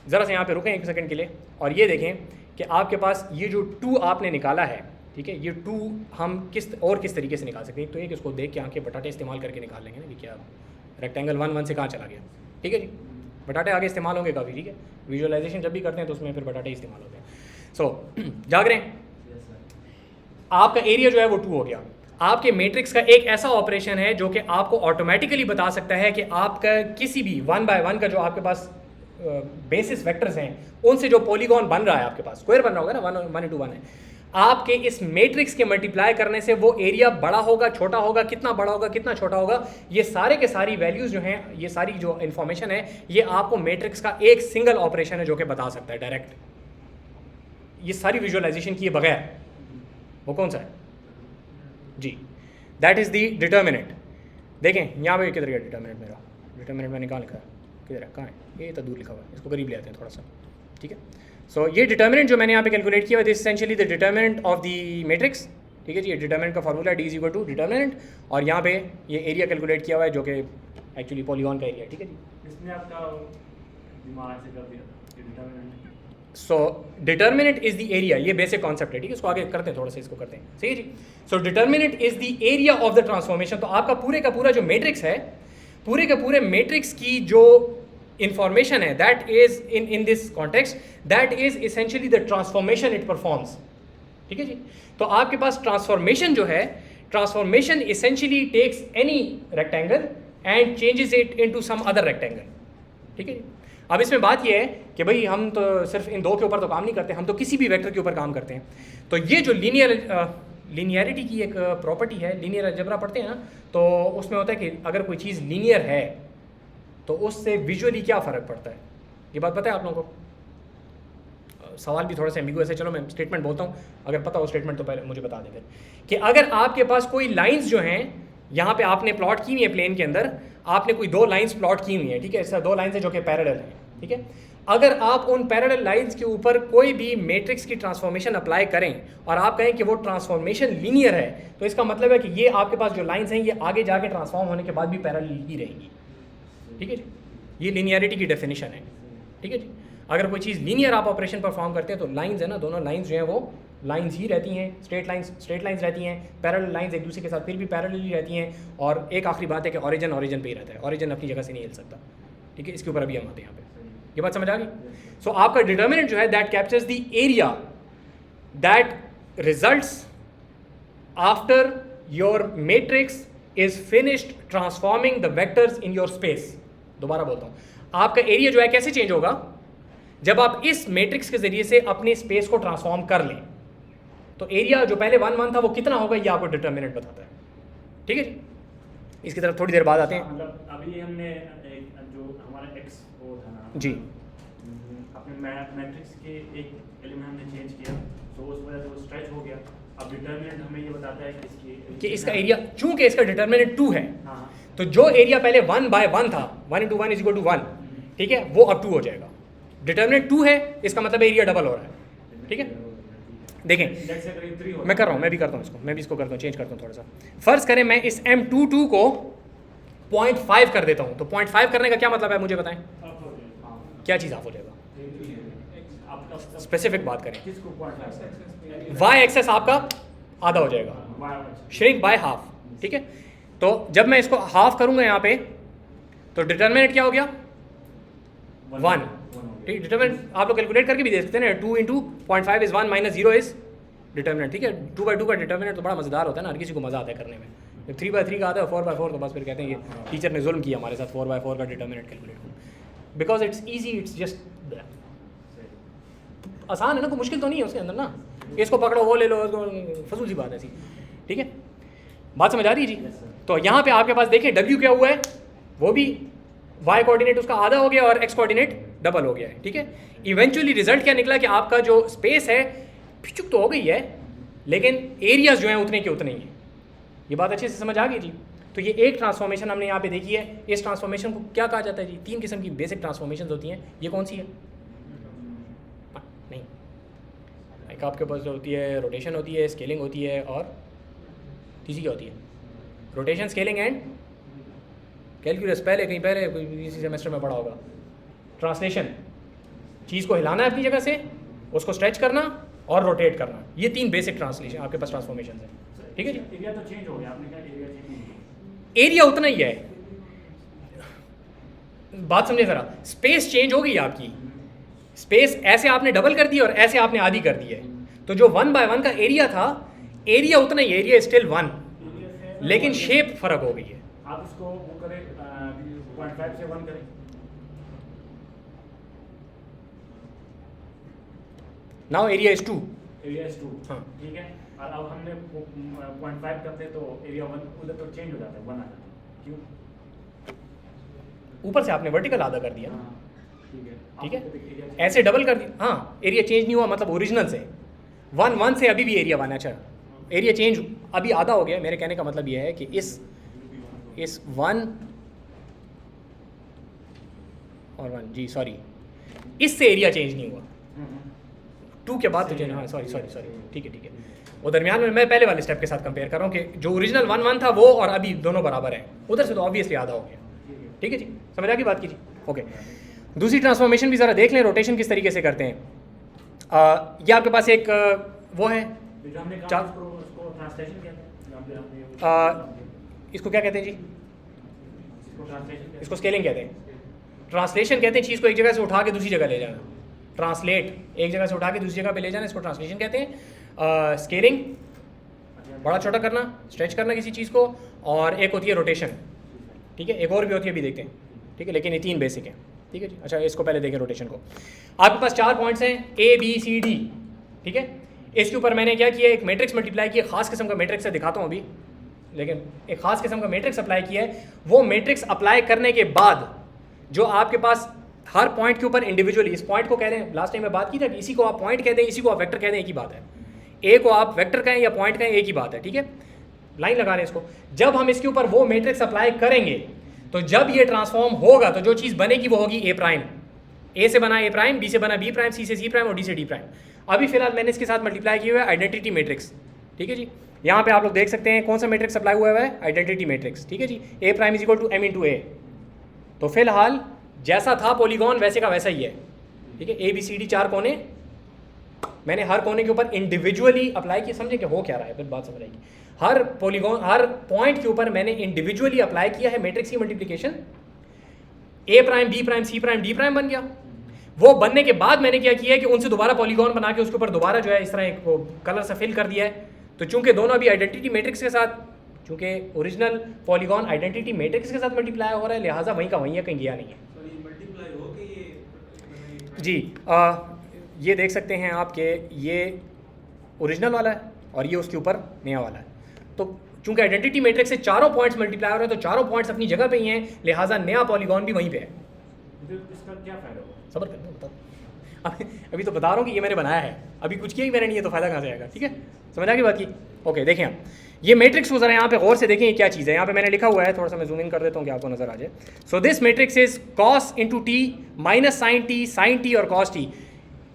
Speaker 1: ज़रा से यहाँ पे रुकें 1 सेकंड के लिए और ये देखें कि आपके पास ये जो 2 आपने निकाला है, ठीक है, ये 2 हम किस तरीके से निकाल सकते हैं। तो एक इसको देख के आंखें बटाटे इस्तेमाल करके निकाल लेंगे ना कि क्या रेक्टेंगल 1 1 से कहाँ चला गया। ठीक है जी, बटाटे आगे इस्तेमाल होंगे काफ़ी। ठीक है, विजुअलाइजेशन जब भी करते हैं तो उसमें फिर बटाटे इस्तेमाल होते हैं। सो जाग रहे हैं, आपका एरिया जो है वो 2 हो गया। आपके मैट्रिक्स का एक ऐसा ऑपरेशन है जो कि आपको ऑटोमेटिकली बता सकता है कि आपका किसी भी 1 बाय 1 का जो आपके पास बेसिस वेक्टर्स हैं उनसे जो पॉलीगॉन बन रहा है, आपके पास स्क्वायर बन रहा होगा ना, 1 × 1 है, आपके इस मैट्रिक्स के मल्टीप्लाई करने से वो एरिया बड़ा होगा, छोटा होगा, कितना बड़ा होगा, कितना छोटा होगा, ये सारे के सारी वैल्यूज़ जो हैं, ये सारी जो इन्फॉर्मेशन है, ये आपको मैट्रिक्स का एक सिंगल ऑपरेशन है जो कि बता सकता है डायरेक्ट, ये सारी विजुअलाइजेशन किए बगैर। वो कौन सा है जी, दैट इज़ दी डिटर्मिनेंट। देखें यहाँ पे किधर गया डिटर्मिनेंट, मेरा डिटर्मिनेंट मैंने कहाँ लिखा है, किधर है, कहाँ है, ये तो दूर लिखा हुआ है, इसको करीब ले आते हैं थोड़ा सा। ठीक है, सो ये डिटर्मिनेंट जो मैंने यहाँ पे कैलकुलेट किया है, this essentially the determinant of the matrix. ठीक है जी, ये डिटर्मिनेंट का formula d is equal to determinant, और यहाँ पे ये एरिया कैलकुलेट किया हुआ है जो कि एक्चुअली पॉलीगॉन का एरिया। ठीक है जी,
Speaker 2: इसने आपका दिमाग से कर दिया ये determinant.
Speaker 1: So determinant is the area, ये बेसिक कॉन्सेप्ट है। ठीक है, इसको आगे करते हैं, थोड़ा सा इसको करते हैं। सही है जी, so determinant is the area of the transformation. तो आपका पूरे का पूरा जो मैट्रिक्स है, पूरे के पूरे मैट्रिक्स की जो इंफॉर्मेशन है, that is in this context, that is essentially the transformation it performs. ठीक है जी, तो आपके पास ट्रांसफॉर्मेशन जो है, transformation essentially takes any rectangle and changes it into some other rectangle. ठीक है जी, अब इसमें बात यह है कि भाई हम तो सिर्फ इन 2 के ऊपर तो काम नहीं करते, हम तो किसी भी वेक्टर के ऊपर काम करते हैं। तो ये जो लीनियरिटी की एक प्रॉपर्टी है, लीनियर अलजेब्रा पढ़ते हैं ना, तो उसमें होता है कि अगर कोई चीज़ लीनियर है तो उससे विजुअली क्या फ़र्क पड़ता है, ये बात पता है आप लोगों को। सवाल भी थोड़ा सा एम्बिगुअस है, चलो मैं स्टेटमेंट बोलता हूँ, अगर पता हो स्टेटमेंट तो पहले मुझे बता देंगे कि अगर आपके पास कोई लाइंस जो हैं, यहाँ पे आपने प्लॉट की हुई है प्लेन के अंदर, आपने कोई 2 लाइंस प्लॉट की हुई हैं। ठीक है, ऐसा 2 लाइंस है जो कि पैरेलल हैं। ठीक है, अगर आप उन पैरेलल लाइंस के ऊपर कोई भी मैट्रिक्स की ट्रांसफॉर्मेशन अप्लाई करें और आप कहें कि वो ट्रांसफॉर्मेशन लीनियर है, तो इसका मतलब है कि ये आपके पास जो लाइंस हैं ये आगे जाके ट्रांसफॉर्म होने के बाद भी पैरेलल ही रहेंगी। ठीक है जी, ये लीनियरिटी की डेफिनेशन है। ठीक है जी, अगर कोई चीज़ लीनियर आप ऑपरेशन परफॉर्म करते हैं तो लाइंस है ना, दोनों लाइंस जो हैं वो लाइंस ही रहती हैं, स्ट्रेट लाइंस रहती हैं, पैरेलल लाइंस एक दूसरे के साथ फिर भी पैरेलल ही रहती हैं। और एक आखिरी बात है कि ऑरिजिन पे ही रहता है, ऑरिजिन अपनी जगह से नहीं हिल सकता। ठीक है, इसके ऊपर अभी हम आते हैं यहाँ पे, ये बात समझ आ गई। सो आपका डिटर्मिनेंट जो है that captures the area that results after your matrix is finished transforming the vectors in your space. दोबारा बोलता हूँ, आपका एरिया जो है कैसे चेंज होगा, जब आप इस मैट्रिक्स के जरिए से अपनी स्पेस को ट्रांसफॉर्म कर लें। तो एरिया जो पहले 1 1 था वो कितना होगा, ये आपको डिटर्मिनेंट बताता है। ठीक है जी, इसकी तरफ थोड़ी देर बाद आते हैं।
Speaker 2: मतलब अभी हमने एक जो हमारा एक्स वो था ना
Speaker 1: जी,
Speaker 2: अपने मैट्रिक्स के एक एलिमेंट हमने चेंज किया, तो उस वजह से वो स्ट्रेच हो गया। अब डिटर्मिनेंट हमें ये बताता है कि
Speaker 1: इसका एरिया, चूंकि इसका डिटर्मिनेंट 2 है,
Speaker 2: हाँ,
Speaker 1: तो जो एरिया पहले 1 बाय 1 था, 1 × 1 = 1, ठीक है, वो अब 2 हो जाएगा। डिटर्मिनेंट 2 है, इसका मतलब एरिया डबल हो रहा है। ठीक है, देखें मैं कर रहा हूँ, मैं भी करता हूँ इसको, मैं भी इसको करता हूँ, चेंज करता हूँ थोड़ा सा। फर्ज करें मैं इस M22 को 0.5 कर देता हूँ, तो 0.5 करने का क्या मतलब है मुझे बताएं, क्या चीज़ ऑफ हो जाएगा, स्पेसिफिक बात करें।
Speaker 2: किसको पॉइंट
Speaker 1: वाई एक्सेस आपका आधा हो जाएगा, श्रिंक बाय हाफ, ठीक है। तो जब मैं इसको हाफ करूंगा यहाँ पे तो डिटर्मिनेंट क्या हो गया 1, ठीक। डिटर्मिनेंट आप लोग कैलकुलेट करके भी दे सकते हैं ना, 2 × 0.5 इज 1 - 0 इज डिटर्मिनेंट, ठीक है। 2/2 का डिटर्मिनेंट तो बड़ा मज़ेदार होता है ना, हर किसी को मज़ा आता है करने में। जब 3/3 का आता है 4/4 तो बस फिर कहते हैं ये टीचर ने जुल्म किया हमारे साथ, 4/4 का determinant calculate, because it's easy, it's just आसान है ना, कोई मुश्किल तो नहीं है उसके अंदर ना, इसको पकड़ो वो ले लो, फजूल सी बात ऐसी, ठीक है। बात समझ आ रही है जी। तो यहाँ पे आपके पास देखिए W क्या हुआ है, वो भी y कोऑर्डिनेट उसका आधा हो गया और x कोऑर्डिनेट डबल हो गया है, ठीक है। इवेंचुअली रिजल्ट क्या निकला कि आपका जो स्पेस है फिचुक तो हो गई है, लेकिन एरियाज जो हैं उतने के उतने ही हैं। ये बात अच्छे से समझ आ गई जी। तो ये एक ट्रांसफॉर्मेशन हमने यहाँ पे देखी है। इस ट्रांसफॉर्मेशन को क्या कहा जाता है जी, 3 किस्म की बेसिक ट्रांसफॉर्मेशन होती हैं। ये कौन सी है, नहीं, एक आपके पास जो होती है रोटेशन होती है, स्केलिंग होती है, और तीसरी क्या होती है, रोटेशन, स्केलिंग एंड कैलकुलस। पहले कहीं पहले इसी सेमेस्टर में पढ़ा होगा। ट्रांसलेशन, चीज़ को हिलाना है अपनी जगह से, उसको स्ट्रेच करना और रोटेट करना, ये 3 बेसिक ट्रांसलेशन आपके पास ट्रांसफॉर्मेशन है, ठीक है जी।
Speaker 2: एरिया तो चेंज हो गया, आपने कहा एरिया चेंज नहीं हुआ।
Speaker 1: एरिया उतना ही है, बात समझे ज़रा, स्पेस चेंज हो गई आपकी, स्पेस ऐसे आपने डबल कर दी और ऐसे आपने आधी कर दी है। तो जो 1/1 का एरिया था, एरिया उतना ही, एरिया स्टिल 1, लेकिन शेप फर्क हो गई है।
Speaker 2: आप इसको वो करें 0.5 से 1 करें,
Speaker 1: now area is 2,
Speaker 2: area is 2,
Speaker 1: हाँ।
Speaker 2: ठीक है। और अब हमने 0.5 करते तो एरिया 1 उधर तो चेंज हो जाता है, 1 आ जाता है, क्यों?
Speaker 1: ऊपर से आपने वर्टिकल आधा कर दिया,
Speaker 2: ठीक है,
Speaker 1: ठीक है,
Speaker 2: आपको area change-
Speaker 1: ऐसे डबल कर दिया, हाँ। एरिया चेंज नहीं हुआ, मतलब ओरिजिनल से 1 से अभी भी एरिया 1 है। अच्छा, एरिया चेंज अभी आधा हो गया। मेरे कहने का मतलब यह है कि इस 1 और 1 जी, सॉरी, इससे एरिया चेंज नहीं हुआ, 2 के बाद तो चेंज, हाँ सॉरी, ठीक है। वो दरमियान में मैं पहले वाले स्टेप के साथ कंपेयर कर रहा हूँ कि जो ओरिजिनल 1 था वो और अभी दोनों बराबर हैं, उधर से तो ऑब्वियसली आधा हो गया, ठीक है जी। समझ आ गई बात कीजिए, ओके। दूसरी ट्रांसफॉर्मेशन भी ज़रा देख लें, रोटेशन किस तरीके से करते हैं। ये आपके पास एक वो है,
Speaker 2: जो हमने कहा
Speaker 1: चार-
Speaker 2: उसको ट्रांसलेशन कहते हैं, आपने
Speaker 1: इसको क्या कहते हैं जी,
Speaker 2: इसको ट्रांसलेशन कहते
Speaker 1: इसको स्केलिंग कहते हैं। ट्रांसलेशन कहते हैं चीज़ को एक जगह से उठा के दूसरी जगह ले जाना, ट्रांसलेट, एक जगह से उठा के दूसरी जगह पे ले जाना, इसको ट्रांसलेशन कहते हैं। स्केलिंग, बड़ा छोटा करना, स्ट्रेच करना किसी चीज़ को, और एक होती है रोटेशन, ठीक है। एक और भी होती है, अभी देखते हैं, ठीक है, लेकिन ये 3 बेसिक हैं, ठीक है जी। अच्छा, इसको पहले देखें रोटेशन को। आपके पास 4 पॉइंट्स हैं ABCD, ठीक है। इसके ऊपर मैंने क्या किया, एक मैट्रिक्स मल्टीप्लाई किया, खास किस्म का मैट्रिक्स है, दिखाता हूँ अभी, लेकिन एक खास किस्म का मैट्रिक्स अप्लाई किया है। वो मैट्रिक्स अप्लाई करने के बाद जो आपके पास हर पॉइंट के ऊपर इंडिविजुअली, इस पॉइंट को कह रहे हैं, लास्ट टाइम मैं बात की था कि इसी को आप पॉइंट कहते हैं, इसी को आप वेक्टर कहते हैं, एक ही बात है। ए को आप वेक्टर कहें या पॉइंट कहें, एक ही बात है, ठीक है। लाइन लगा रहे हैं इसको। जब हम इसके ऊपर वो मैट्रिक्स अप्लाई करेंगे तो जब ये ट्रांसफॉर्म होगा तो जो चीज़ बनेगी वो होगी A प्राइम। A से बना A प्राइम, B से बना B प्राइम, C से C प्राइम और D से D प्राइम। अभी फिलहाल मैंने इसके साथ मल्टीप्लाई किया हुआ है आइडेंटिटी मैट्रिक्स, ठीक है जी। यहाँ पे आप लोग देख सकते हैं कौन सा मैट्रिक्स अप्लाई हुआ है, आइडेंटिटी मैट्रिक्स, ठीक है जी। A prime is equal to M × A। तो फिलहाल जैसा था पॉलीगॉन वैसे का वैसा ही है, ठीक है। ABCD 4 कोने, मैंने हर कोने के ऊपर इंडिविजुअली अप्लाई किया, समझे कि हो क्या रहा है, फिर बात समझ आएगी। हर पॉलीगॉन, हर पॉइंट के ऊपर मैंने इंडिविजुअली अप्लाई किया है मैट्रिक्स की multiplication. A prime, B prime, C prime, D prime बन गया। वो बनने के बाद मैंने क्या किया है कि उनसे दोबारा पॉलीगॉन बना के उसके ऊपर दोबारा जो है इस तरह एक वो कलर से फिल कर दिया है। तो चूंकि दोनों अभी आइडेंटिटी मैट्रिक्स के साथ, चूंकि ओरिजिनल पॉलीगॉन आइडेंटिटी मैट्रिक्स के साथ मल्टीप्लाई हो रहा है, लिहाजा वहीं का वहीं है, कहीं गया नहीं है जी। ये देख सकते हैं आप कि ये ओरिजिनल वाला है और ये उसके ऊपर नया वाला है। तो चूंकि आइडेंटिटी मैट्रिक्स से चारों पॉइंट्स मल्टीप्लाई हो रहे हैं, तो चारों पॉइंट्स अपनी जगह पे ही हैं, लिहाजा नया पॉलीगॉन भी वहीं पे है।
Speaker 2: इसका क्या फायदा होगा?
Speaker 1: सबर करना, बता अभी तो बता रहा हूँ कि ये मैंने बनाया है, अभी कुछ किया ही मैंने नहीं है, तो फ़ायदा कहाँ से आएगा, ठीक है। समझ आ गई बात की, ओके। देखें आप ये मैट्रिक्स को ज़रा यहाँ पे गौर से देखें, ये क्या चीज़ है। यहाँ पे मैंने लिखा हुआ है, थोड़ा सा मैं जूम इन कर देता हूँ कि आपको नजर आ जाए। So this matrix is cos × t minus sin t और cos t।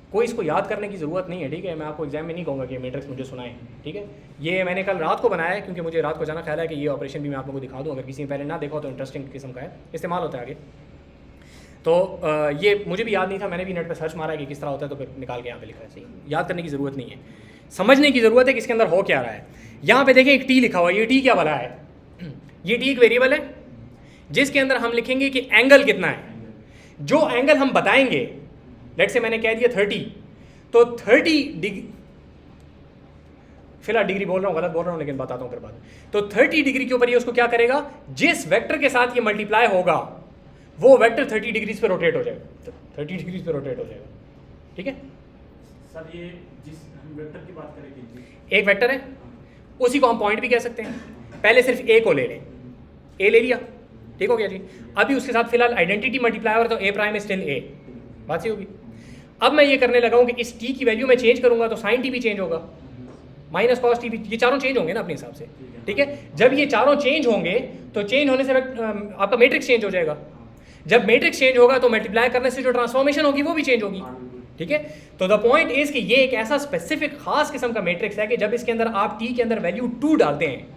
Speaker 1: कोई इसको याद करने की ज़रूरत नहीं है, ठीक है। मैं आपको एग्जाम में नहीं कहूँगा कि ये मैट्रिक्स मुझे सुनाएं, ठीक है। ये मैंने कल रात को बनाया है क्योंकि मुझे रात को जाना ख्याल है कि ये ऑपरेशन भी मैं आप लोगों को दिखा दूँ, अगर किसी ने पहले ना देखा हो तो इंटरेस्टिंग किस्म का है, इस्तेमाल होता है आगे। तो ये मुझे भी याद नहीं था, मैंने भी नेट पर सर्च मारा है कि किस तरह होता है, तो फिर निकाल के यहाँ पे लिखा है। सही, याद करने की ज़रूरत नहीं है, समझने की ज़रूरत है कि इसके अंदर हो क्या रहा है। यहाँ पे देखें एक टी लिखा हुआ है, ये टी क्या भला है? ये टी एक वेरिएबल है जिसके अंदर हम लिखेंगे कि एंगल कितना है। जो एंगल हम बताएंगे, लेट से मैंने कह दिया 30, तो 30 डिग्री, फिलहाल डिग्री बोल रहा हूँ, गलत बोल रहा हूँ लेकिन बताता हूँ फिर बाद में। तो 30 डिग्री के ऊपर ये उसको क्या करेगा, जिस वेक्टर के साथ ये मल्टीप्लाई होगा वो वेक्टर 30 डिग्रीज पे रोटेट हो जाएगा, 30 डिग्रीज पे रोटेट हो जाएगा, ठीक है।
Speaker 2: सर ये जिस हम वेक्टर की बात करेंगे,
Speaker 1: एक वेक्टर है, उसी को हम पॉइंट भी कह सकते हैं। पहले सिर्फ ए को ले लें, ए ले लिया, ठीक हो गया जी। अभी उसके साथ फिलहाल आइडेंटिटी मल्टीप्लाई हो रहा है तो ए प्राइम इज स्टिल ए, बात सही होगी। अब मैं ये करने लगा हूँ कि इस टी की वैल्यू में चेंज करूंगा तो साइन टी भी चेंज होगा, माइनस कॉस टी भी, ये चारों चेंज होंगे ना अपने हिसाब से, ठीक है। जब ये चारों चेंज होंगे तो चेंज होने से आपका मैट्रिक्स चेंज हो जाएगा। जब मैट्रिक्स चेंज होगा तो मल्टीप्लाई करने से जो ट्रांसफॉर्मेशन होगी वो भी चेंज होगी, ठीक है। तो द पॉइंट इज कि ये एक ऐसा स्पेसिफिक खास किस्म का मैट्रिक्स है कि जब इसके अंदर आप टी के अंदर वैल्यू 2 डालते हैं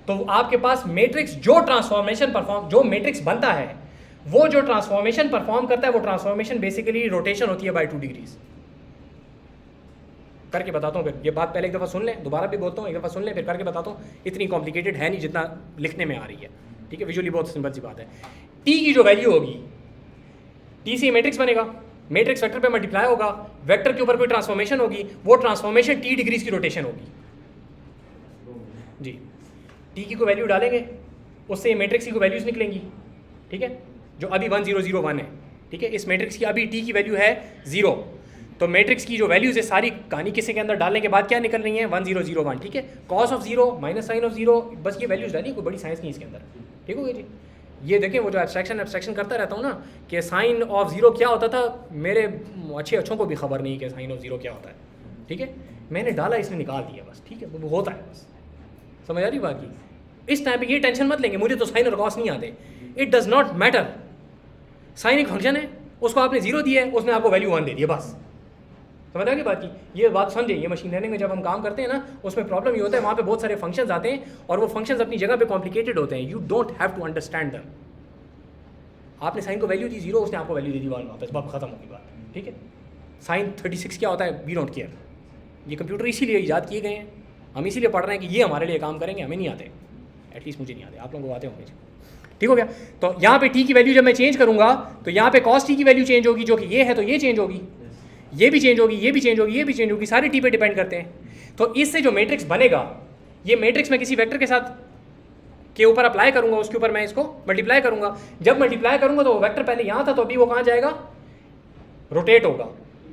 Speaker 1: तो आपके पास मैट्रिक्स जो ट्रांसफॉर्मेशन परफॉर्म, जो मैट्रिक्स बनता है वो जो ट्रांसफॉर्मेशन परफॉर्म करता है, वो ट्रांसफॉर्मेशन बेसिकली रोटेशन होती है बाय 2 डिग्रीज। करके बताता हूँ फिर, ये बात पहले एक दफ़ा सुन लें, दोबारा भी बोलता हूँ, एक दफ़ा सुन लें फिर करके बताता हूँ। इतनी कॉम्प्लिकेटेड है नहीं जितना लिखने में आ रही है, ठीक है। विजुअली बहुत सिंपल सी बात है। टी की जो वैल्यू होगी, टी से मैट्रिक्स बनेगा, मैट्रिक्स वेक्टर पे मल्टीप्लाई होगा, वेक्टर के ऊपर कोई ट्रांसफॉर्मेशन होगी, वो ट्रांसफॉर्मेशन टी डिग्रीज की रोटेशन होगी जी। टी की कोई वैल्यू डालेंगे, उससे मैट्रिक्स की कोई वैल्यूज निकलेंगी, ठीक है, जो अभी 1001 है, ठीक है। इस मैट्रिक्स की अभी टी की वैल्यू है 0, तो मैट्रिक्स की जो वैल्यूज है सारी कहानी किसी के अंदर डालने के बाद क्या निकल रही है 1001, ठीक है। Cos of 0 minus sine of 0, बस ये वैल्यूज डाली, कोई बड़ी साइंस नहीं इसके अंदर, ठीक हो गया जी। ये देखें वो जो एब्स्ट्रैक्शन करता रहता हूँ ना कि साइन ऑफ 0 क्या होता था, मेरे अच्छों को भी खबर नहीं कि साइन ऑफ 0 क्या होता है, ठीक है। मैंने डाला, इसने निकाल दिया बस, ठीक है, वो होता है बस, समझ आ रही बात की। इस टाइम पे ये टेंशन मत लेंगे, मुझे तो साइन और कॉस नहीं आते, it does not matter. Sine एक फंक्शन है, उसको आपने 0 दिया है, उसने आपको वैल्यू 1 दे दिया, बस समझ आ गई बात की। ये बात समझे, ये मशीन लर्निंग में जब हम काम करते हैं ना, उसमें प्रॉब्लम ये होता है, वहाँ पे बहुत सारे फंक्शंस आते हैं और वो फंक्शंस अपनी जगह पे कॉम्प्लिकेटेड होते हैं, you don't have to understand them. आपने साइन को वैल्यू दी 0, उसने आपको वैल्यू दे दी 1, वापस बात खत्म होगी बात, ठीक है। साइन 36 क्या होता है, वी डोंट केयर। ये कंप्यूटर इसीलिए ईजाद किए गए हैं, हम इसीलिए पढ़ रहे हैं कि ये हमारे लिए काम करेंगे, हमें नहीं आते, एटलीस्ट मुझे नहीं आते, आप लोगों को आते होंगे, ठीक हो गया। तो यहाँ पे टी की वैल्यू जब मैं चेंज करूँगा तो यहाँ पे कॉस टी की वैल्यू चेंज होगी, जो कि ये है तो ये चेंज होगी, ये भी चेंज होगी, ये भी चेंज होगी, ये भी चेंज होगी, सारे टी पे डिपेंड करते हैं। तो इससे जो मैट्रिक्स बनेगा, ये मैट्रिक्स मैं किसी वेक्टर के साथ के ऊपर अप्लाई करूंगा, उसके ऊपर मैं इसको मल्टीप्लाई करूंगा। जब मल्टीप्लाई करूंगा तो वो वेक्टर पहले यहाँ था, तो अभी वो कहाँ जाएगा, रोटेट होगा।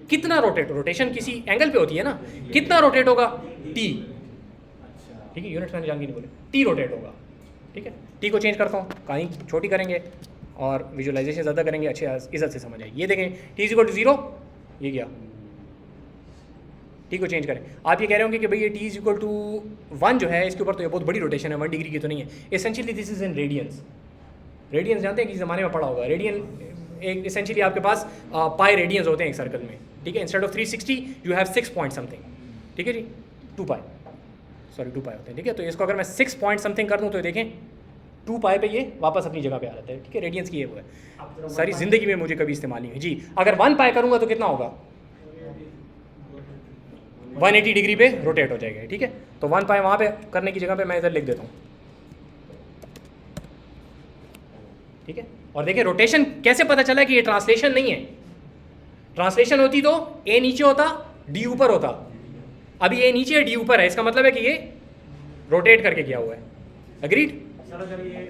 Speaker 1: कितना रोटेट, रोटेशन किसी एंगल पे होती है ना, कितना रोटेट होगा, टी, ठीक है, यूनिट्स मैंने जान के नहीं बोले, टी रोटेट होगा, ठीक है। टी को चेंज करता हूँ, कहीं छोटी करेंगे और विजुअलाइजेशन ज़्यादा करेंगे, अच्छे इज्जत से समझ आएगी। ये देखें टी इज इक्वल टू 0, ये गया, टी को चेंज करें। आप ये कह रहे होंगे कि भाई ये टी इज इक्वल टू 1 जो है, इसके ऊपर तो ये बहुत बड़ी रोटेशन है, 1 डिग्री की तो नहीं है। Essentially this is in radians. Radians जानते हैं, किसी ज़माने में पढ़ा होगा, रेडियन एक एसेंशियली आपके पास पाई रेडियंस होते हैं एक सर्कल में, ठीक है। Instead of 360 you have 6 point something, ठीक है जी, 2 पाई होते हैं, ठीक है। तो इसको अगर मैं 6 पॉइंट समथिंग कर दूँ तो देखें 2 पाई पे ये वापस अपनी जगह पे आ जाता है, ठीक है। रेडियंस की ये वो है, सारी ज़िंदगी में मुझे कभी इस्तेमाल नहीं है जी। अगर 1 पाई करूँगा तो कितना होगा, 180 डिग्री पे रोटेट हो जाएगा, ठीक है। तो 1 पाई वहाँ पे करने की जगह पे मैं इधर लिख देता हूँ, ठीक है। और देखिए रोटेशन कैसे पता चला कि ये ट्रांसलेशन नहीं है। ट्रांसलेशन होती तो ए नीचे होता, डी ऊपर होता, अभी ए नीचे है, डी ऊपर है, इसका मतलब है कि ये रोटेट करके किया हुआ है। अग्रीड?
Speaker 2: सर अगर ये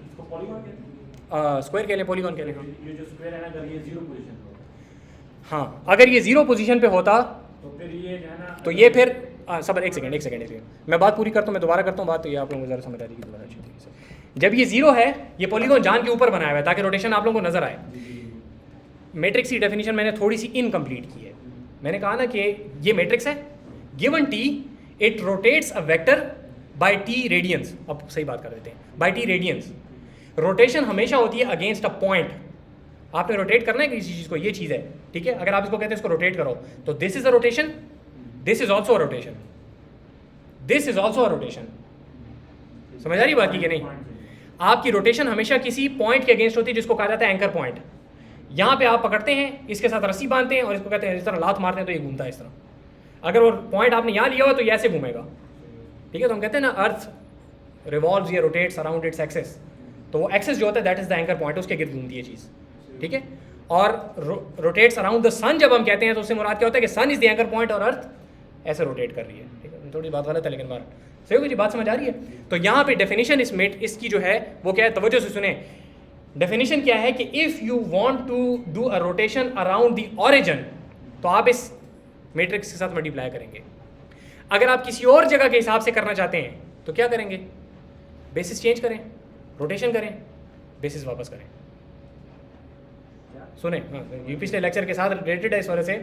Speaker 2: इसको पॉलीगॉन कहते हैं,
Speaker 1: स्क्वायर कह लें, पॉलीगॉन कह लें,
Speaker 2: ये जो स्क्वायर है ना, अगर ये 0 पोजीशन पे होता,
Speaker 1: हाँ, अगर ये 0 पोजीशन पे होता
Speaker 2: तो फिर ये जो है ना,
Speaker 1: तो ये फिर सब एक सेकंड मैं बात पूरी करता हूँ, मैं दोबारा करता हूँ बात, तो ये आप लोगों को ज़रा समझ आ जाएगी दोबारा अच्छी तरीके से। जब ये 0 है, ये पॉलीगॉन जान के ऊपर बनाया हुआ है ताकि रोटेशन आप लोगों को नजर आए। मैट्रिक्स की डेफिनेशन मैंने थोड़ी सी इनकम्प्लीट की है। मैंने कहा ना कि ये मैट्रिक्स है, given t it rotates a vector by t radians. अब सही बात कर देते हैं, बाय टी रेडियंस। रोटेशन हमेशा होती है अगेंस्ट अ पॉइंट। आपने रोटेट करना है किसी चीज़ को, ये चीज़ है, ठीक है। अगर आप इसको कहते हैं इसको रोटेट करो, तो this is a rotation, this is also a rotation, this is also a rotation. समझ आ रही बात की कि नहीं? आपकी रोटेशन हमेशा किसी पॉइंट के अगेंस्ट होती है जिसको कहा जाता है एंकर पॉइंट। यहाँ पे आप पकड़ते हैं, इसके साथ रस्सी बांधते हैं और इसको कहते हैं इस तरह लात मारते हैं तो ये घूमता है इस तरह। अगर वो पॉइंट आपने यहाँ लिया हुआ तो ये ऐसे घूमेगा, ठीक है। तो हम कहते हैं ना अर्थ रिवॉल्व्स या रोटेट्स अराउंड इट्स एक्सेस, तो वो एक्सेस जो होता है that is the anchor point, उसके गिर्द घूमती है चीज़, ठीक है। और रोटेट्स अराउंड द सन जब हम कहते हैं तो उससे मुराद क्या होता है कि सन इज द एंकर पॉइंट और अर्थ ऐसे रोटेट कर रही है, ठीक है। थोड़ी बात गलत है लेकिन बार सही होगी जी, बात समझ आ रही है। तो यहाँ पे डेफिनेशन इसकी जो है वो क्या है, तवज्जो से सुने। डेफिनेशन क्या है कि if you want to do a rotation around the origin, तो आप इस मैट्रिक्स के साथ मल्टीप्लाई करेंगे। अगर आप किसी और जगह के हिसाब से करना चाहते हैं तो क्या करेंगे, बेसिस चेंज करें, रोटेशन करें, बेसिस वापस करें। सुने, हाँ, ये पिछले लेक्चर के साथ रिलेटेड है, इस वजह से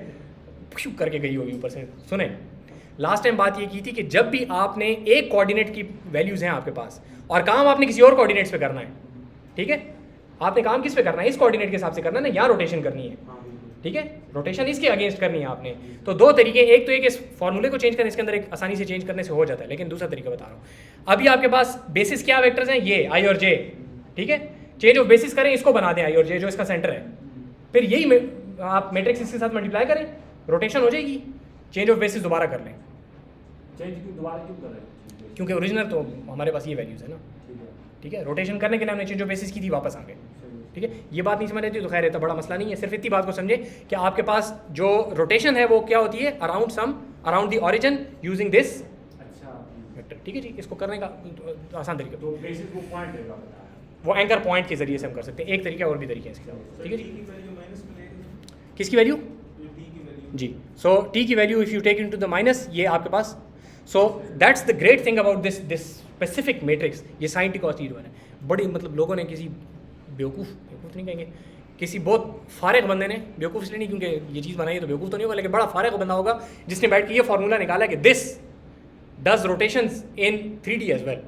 Speaker 1: पुश करके गई होगी ऊपर से। सुने, लास्ट टाइम बात ये की थी कि जब भी आपने एक कोऑर्डिनेट की वैल्यूज़ हैं आपके पास और काम आपने किसी और कोऑर्डिनेट्स पे करना है, ठीक है, आपने काम किस पे करना है, इस कोऑर्डिनेट के हिसाब से करना है ना, यहाँ रोटेशन करनी है, ठीक है, रोटेशन इसके अगेंस्ट करनी है आपने। तो दो तरीके, एक तो एक इस फॉर्मूले को चेंज करने, इसके अंदर एक आसानी से चेंज करने से हो जाता है, लेकिन दूसरा तरीका बता रहा हूँ। अभी आपके पास बेसिस क्या वेक्टर्स हैं, ये आई और जे, ठीक है। चेंज ऑफ बेसिस करें, इसको बना दें आई और जे जो इसका सेंटर है, फिर यही आप मैट्रिक्स इसके साथ मल्टीप्लाई करें, रोटेशन हो जाएगी। चेंज ऑफ बेसिस दोबारा कर लें,
Speaker 2: चेंज क्यों दोबारा क्यों कर रहे हैं?
Speaker 1: क्योंकि ओरिजिनल तो हमारे पास ये वैल्यूज़ है ना, ठीक है। रोटेशन करने के लिए हमने चेंज ऑफ बेसिस की थी, वापस आ गए, ठीक है। ये बात नहीं समझ रही थी तो खैर इतना बड़ा मसला नहीं है, सिर्फ इतनी बात को समझे कि आपके पास जो रोटेशन है वो क्या होती है, around the origin using this vector, ठीक है जी। इसको करने का आसान तरीका,
Speaker 2: तो बेसिस वो पॉइंट रहेगा, बताया
Speaker 1: वो एंकर पॉइंट के जरिए से हम कर सकते हैं। एक तरीका और भी तरीके हैं इसके साथ, ठीक है जी। किसकी वैल्यू जी, सो टी की value if you take into the minus, ये आपके पास, so that's the great thing about this specific matrix. ये साइन टी कॉस टी है, बड़ी मतलब लोगों ने किसी बेवकूफ़ नहीं कहेंगे, किसी बहुत फारिग बंदे ने, बेवकूफ़ इसलिए नहीं क्योंकि ये चीज़ बनाई है तो बेवकूफ़ तो नहीं होगा, लेकिन बड़ा फारिग बंदा होगा जिसने बैठ के ये फार्मूला निकाला कि this does rotations in 3D as well.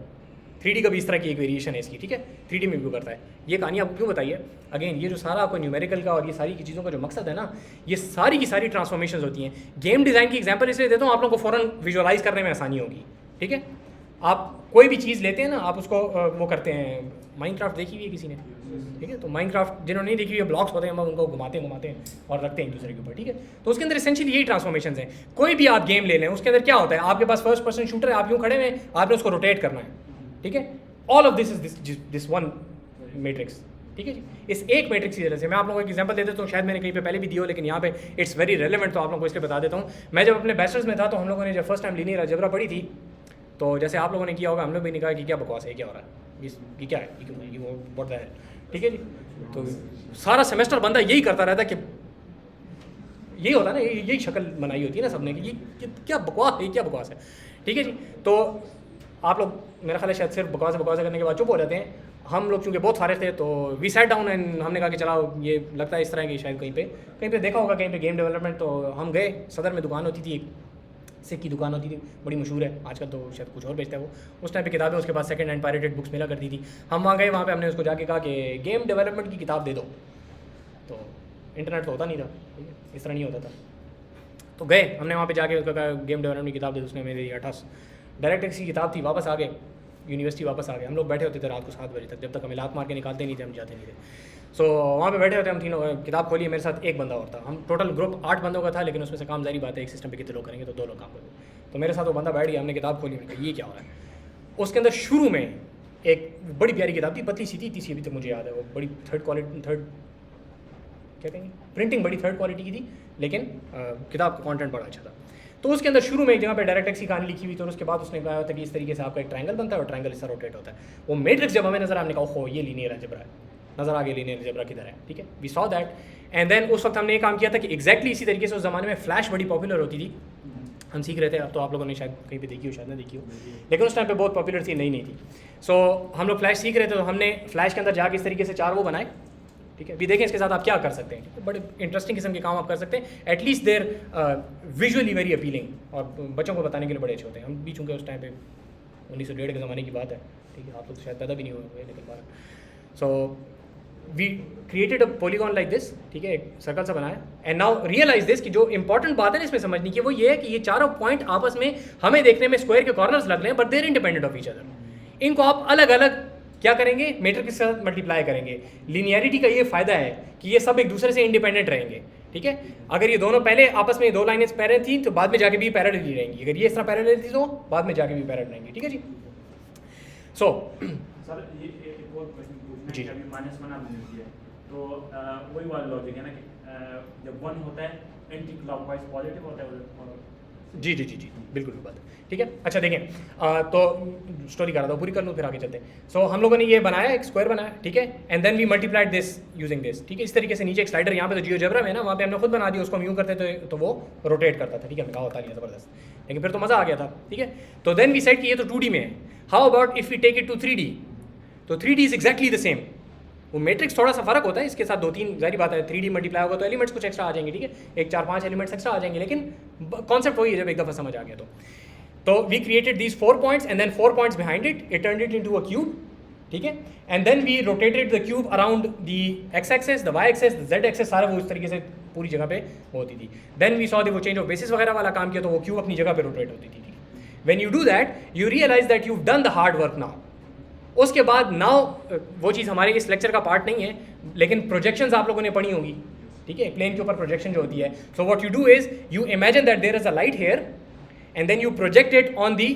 Speaker 1: 3D का भी इस तरह की एक वेरिएशन है इसकी, ठीक है, 3D में भी करता है। ये कहानी आपको क्यों बताइए, अगेन ये जो सारा आपको न्यूमेरिकल का और ये सारी की चीज़ों का जो मकसद है ना, ये सारी की सारी ट्रांसफॉर्मेशन होती हैं। गेम डिज़ाइन की एग्जांपल इसलिए देता हूँ आप लोगों को फ़ौरन विजुअलाइज करने में आसानी होगी, ठीक है। आप कोई भी चीज़ लेते हैं ना, आप उसको वो करते हैं, माइनक्राफ्ट देखी हुई है किसी ने, ठीक है। तो माइनक्राफ्ट जिन्होंने नहीं देखी हुई है, ब्लॉक्स होते हैं, हम उनको घुमाते हैं और रखते हैं एक दूसरे के ऊपर, ठीक है। तो उसके अंदर एसेंशियली यही ट्रांसफॉर्मेशन हैं। कोई भी आप गेम ले लें, उसके अंदर क्या होता है, आपके पास फर्स्ट पर्सन शूटर है, आप यूँ खड़े हैं, आपने उसको रोटेट करना है, ठीक है। All of this is this one matrix, ठीक है जी। इस एक मैट्रिक्स की वजह से मैं आप लोगों को एक एग्जांपल दे देता हूँ, शायद मैंने कहीं पे पहले भी दी हो, लेकिन यहाँ पे इट्स वेरी रेलेवेंट, तो आप लोगों को इसलिए बता देता हूँ। मैं जब अपने बैचलर्स में था तो हम लोगों ने जब फर्स्ट टाइम लीनियर अलजेब्रा पढ़ी थी, तो जैसे आप लोगों ने किया होगा, हम लोग भी नहीं कहा कि क्या बकवास है, क्या हो रहा है, ये क्या है, ये बढ़ता है, ठीक है जी। तो सारा सेमेस्टर बंदा यही करता रहता कि यही होता है ना, यही शक्ल बनाई होती है ना सबने कि ये क्या बकवास है, क्या बकवास है, ठीक है जी। तो आप लोग मेरा ख्याल है शायद सिर्फ बकवास करने के बाद चुप हो जाते हैं। हम लोग चूँकि बहुत फारिग थे तो वी सैट डाउन एंड हमने कहा कि चलाओ, ये लगता है इस तरह की शायद कहीं पे देखा होगा, कहीं पे गेम डेवलपमेंट। तो हम गए, सदर में दुकान होती थी, एक सिक की दुकान होती थी, बड़ी मशहूर है, आजकल तो शायद कुछ और बेचता है वो। उस टाइम पे किताबें उसके पास सेकंड हैंड पायरेटेड बुक्स मिला करती थी। हम वहाँ गए, वहाँ पे हमने उसको जाके कहा कि गेम डेवलपमेंट की किताब दे दो। तो इंटरनेट तो होता नहीं था, ठीक है, इस तरह नहीं होता था। तो गए, हमने वहाँ पे जाके उसको कहा गेम डेवलपमेंट की किताब दे दो। उसने मेरी 28 डायरेक्ट की किताब थी। वापस आ गए, यूनिवर्सिटी वापस आ गए। हम लोग बैठे होते थे रात को 7 बजे तक, जब तक हमें लात मार के निकालते नहीं थे, हम जाते नहीं थे। सो वहाँ पे बैठे होते हम तीनों, किताब खोली, मेरे साथ एक बंदा और था। हम टोटल ग्रुप 8 बंदों का था, लेकिन उसमें से काम जारी बात है, एक सिस्टम पे कितने लोग करेंगे तो 2 लोग काम करेंगे। तो मेरे साथ वो बंदा बैठ गया, हमने किताब खोली, मैंने कहा ये क्या हो रहा है। उसके अंदर शुरू में एक बड़ी प्यारी किताब थी, पतली सी थी, तीसरी अभी तक मुझे याद है, वो बड़ी थर्ड क्या कहेंगे, प्रिंटिंग बड़ी थर्ड क्वालिटी की थी, लेकिन किताब का कॉन्टेंट बड़ा अच्छा था। तो उसके अंदर शुरू में एक जगह पे डायरेक्ट एक्स की कहानी लिखी हुई थी, और उसके बाद उसने कहा था कि इस तरीके से आपका एक ट्रायंगल बनता है और ट्रायंगल इस तरह रोटेट होता है। वो मैट्रिक्स जब हमें नजर, हमने कहा ओहो ये लीनियर अलजेब्रा है, नजर आ गया लीनियर अलजेब्रा किधर है, ठीक है, we saw that. And then उस वक्त हमने ये काम किया था कि एक्जैक्टली इसी तरीके से उस ज़माने में फ्लैश बड़ी पॉपुलर होती थी, हम सीख रहे थे। अब तो आप लोगों ने शायद कहीं पे देखी हो, शायद ना देखी हो, लेकिन उस टाइम पे बहुत पॉपुलर थी, नई थी। सो हम लोग फ्लैश सीख रहे थे, तो हमने फ्लैश के अंदर जाके इस तरीके से 4 वो बनाए, ठीक है। भी देखें इसके साथ आप क्या कर सकते हैं, बड़े इंटरेस्टिंग किस्म के काम आप कर सकते हैं, एटलीस्ट देर विजुअली वेरी अपीलिंग, और बच्चों को बताने के लिए बड़े अच्छे होते हैं। हम भी चूँकि उस टाइम पे 1901 के ज़माने की बात है, ठीक है, आप लोग तो शायद पैदा भी नहीं हुए, लेकिन बार so we created a polygon like this, ठीक है, एक सर्कल सा बनाया, एंड नाउ रियलाइज दिस कि जो इंपॉर्टेंट बात है ना इसमें समझने की वो ये है कि ये चारों पॉइंट आपस में हमें देखने में स्क्वायर के कॉर्नर्स लग रहे हैं, but there independent of each other. इनको आप अलग अलग क्या करेंगे, मैट्रिक्स के साथ मल्टीप्लाई करेंगे। लीनियरिटी का ये फायदा है कि ये सब एक दूसरे से इंडिपेंडेंट रहेंगे, ठीक है। अगर ये दोनों पहले आपस में दो लाइनें पैरेलल थी तो बाद में जाके भी पैरेलल ही रहेंगी, अगर ये इस तरह पैरेलल थी तो बाद में जाके भी पैरेलल रहेंगी, ठीक है जी। सो
Speaker 2: सर ये एक और क्वेश्चन पूछना है
Speaker 1: जी।
Speaker 2: कि अभी -1 आपने दिया है, तो वही वाला लॉजिक है ना कि जब 1 होता है एंटी क्लॉकवाइज पॉजिटिव होता है और
Speaker 1: जी जी जी जी बिल्कुल बात है, ठीक है। अच्छा देखें, तो स्टोरी कर रहा था, पूरी कर लूँ फिर आगे चलते हैं। सो हम लोगों ने ये बनाया, एक स्क्वायर बनाया, ठीक है, and then we multiplied this using this, ठीक है। इस तरीके से नीचे एक स्लाइडर यहाँ पे तो जियोजेब्रा में है ना, वहाँ पे हमने खुद बना दिया, उसको हम यूँ करते थे तो वो रोटेट करता था, ठीक है। हमने कहा होता नहीं है ज़बरदस्त, लेकिन फिर तो मज़ा आ गया था, ठीक है। तो देन वी सेड कि ये तो 2D में है, how about if we take it to 3D। तो 3D is exactly the same. वो मैट्रिक्स थोड़ा सा फर्क होता है, इसके साथ 2-3 जारी बात है, 3D मल्टीप्लाई होगा तो एलिमेंट्स कुछ एक्स्ट्रा आ जाएंगे, ठीक है, एक 4-5 एलिमेंट्स एक्स्ट्रा आ जाएंगे, लेकिन कॉन्सेप्ट वही है जब एक दफ़ा समझ आ गया तो we created these 4 points and then 4 points behind it turned it into a cube, ठीक है। And then we rotated the cube around the x axis, the y axis, the z axis, सारा वो इस तरीके से पूरी जगह पे होती थी। देन वी सॉ द वो चेंज ऑफ बेसिस वगैरह वाला काम किया तो वो क्यूब अपनी जगह पे रोटेट होती थी, ठीक है। When you do that you realise that you done the hard work now. उसके बाद नाउ वो चीज़ हमारे इस लेक्चर का पार्ट नहीं है, लेकिन प्रोजेक्शंस आप लोगों ने पढ़ी होंगी, ठीक है, प्लेन के ऊपर प्रोजेक्शन जो होती है। So what you do is you imagine that there is a light here and then you project it on the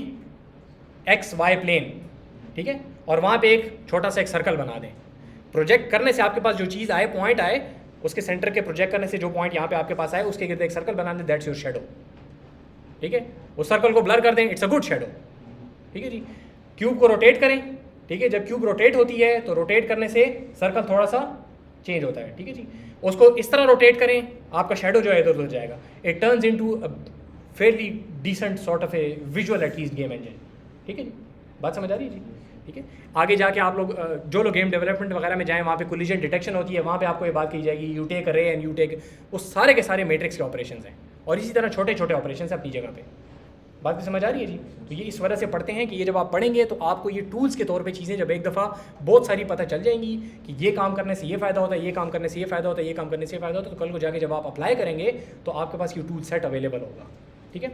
Speaker 1: x y plane, ठीक है, और वहाँ पे एक छोटा सा एक सर्कल बना दें। प्रोजेक्ट करने से आपके पास जो चीज़ आए, पॉइंट आए, उसके सेंटर के प्रोजेक्ट करने से जो पॉइंट यहाँ पे आपके पास आए उसके गिर्द एक सर्कल बना दें, दैट्स योर शेडो, ठीक है। उस सर्कल को ब्लर कर दें, इट्स अ गुड शेडो, ठीक है जी। क्यूब को रोटेट करें, ठीक है, जब क्यूब रोटेट होती है तो रोटेट करने से सर्कल थोड़ा सा चेंज होता है, ठीक है जी। उसको इस तरह रोटेट करें, आपका शेडो जो है इधर उधर जाएगा, it turns into a fairly decent sort of a visual at least game engine, ठीक है जी। बात समझ आ रही है जी, ठीक है। आगे जाके आप लोग जो लोग गेम डेवलपमेंट वगैरह में जाएं, वहाँ पे कोलिजन डिटेक्शन होती है, वहाँ पे आपको ये बात की जाएगी, यू टेक रे एंड यू टेक, उस सारे के सारे मैट्रिक्स के ऑपरेशंस हैं, और इसी तरह छोटे छोटे ऑपरेशंस हैं अपनी जगह पे। बात भी समझ आ रही है जी। तो ये इस वजह से पढ़ते हैं कि ये जब आप पढ़ेंगे तो आपको ये टूल्स के तौर पे चीज़ें जब एक दफ़ा बहुत सारी पता चल जाएंगी कि ये काम करने से ये फ़ायदा होता है, ये काम करने से ये फ़ायदा होता है, ये काम करने से ये फ़ायदा होता है, तो कल को जाके जब आप अप्लाई करेंगे तो आपके पास ये टूल सेट अवेलेबल होगा, ठीक है।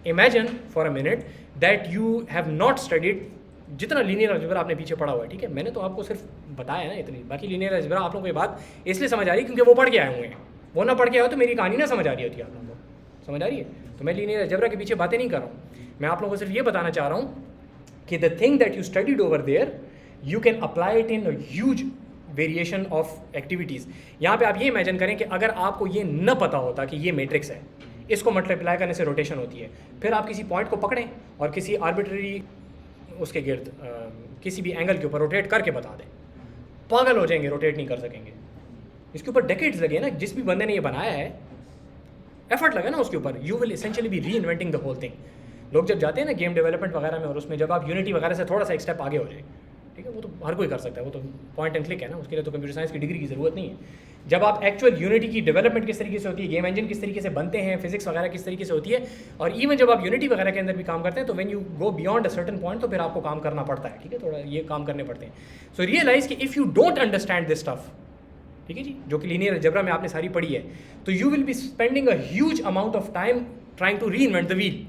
Speaker 1: Imagine for a minute that you have not studied जितना लीनियर अलजेब्रा आपने पीछे पढ़ा हुआ है, ठीक है, मैंने तो आपको सिर्फ बताया ना इतनी, बाकी लीनियर अलजेब्रा आप लोगों को ये बात इसलिए समझ आ रही है क्योंकि वो पढ़ के आए हुए हैं, वो ना पढ़ के आए तो मेरी कहानी ना समझ आ रही होती है आप लोगों को, समझ आ रही है। तो मैं लीनियर अलजेब्रा के पीछे बातें नहीं कर रहा हूँ, मैं आप लोगों को सिर्फ ये बताना चाह रहा हूँ कि the thing that you studied over there you can apply it in a huge variation of activities. यहाँ पे आप ये इमेजिन करें कि अगर आपको ये न पता होता कि ये मैट्रिक्स है, इसको मल्टीप्लाई करने से रोटेशन होती है, फिर आप किसी पॉइंट को पकड़ें और किसी आर्बिट्ररी उसके गिर्द किसी भी एंगल के ऊपर रोटेट करके बता दें, पागल हो जाएंगे, रोटेट नहीं कर सकेंगे। इसके ऊपर डेकेड्स लगे ना, जिस भी बंदे ने ये बनाया है एफर्ट लगा ना उसके ऊपर, यू विल एसेंशियली बी री इन्वेंटिंग द होल थिंग। लोग जब जाते हैं ना गेम डेवलपमेंट वगैरह में और उसमें जब आप यूनिटी वगैरह से थोड़ा सा एक स्टेप आगे हो जाए, ठीक है, वो तो हर कोई कर सकता है, वो तो पॉइंट एंड क्लिक है ना, उसके लिए तो कंप्यूटर साइंस की डिग्री की ज़रूरत नहीं है। जब आप एक्चुअल यूनिटी की डेवलपमेंट किस तरीके से होती है, गेम इंजन किस तरीके से बनते हैं, फिजिक्स वगैरह किस तरीके से होती है, और इवन जब आप यूनिटी वगैरह के अंदर भी काम करते हैं तो when you go beyond a certain point तो फिर आपको काम करना पड़ता है, ठीक है, थोड़ा ये काम करने पड़ते हैं। सो रियलाइज कि if you don't understand this stuff, ठीक है जी, जो कि लीनियर अलजेब्रा में आपने सारी पढ़ी है, तो you will be spending a huge amount of time trying to reinvent the wheel.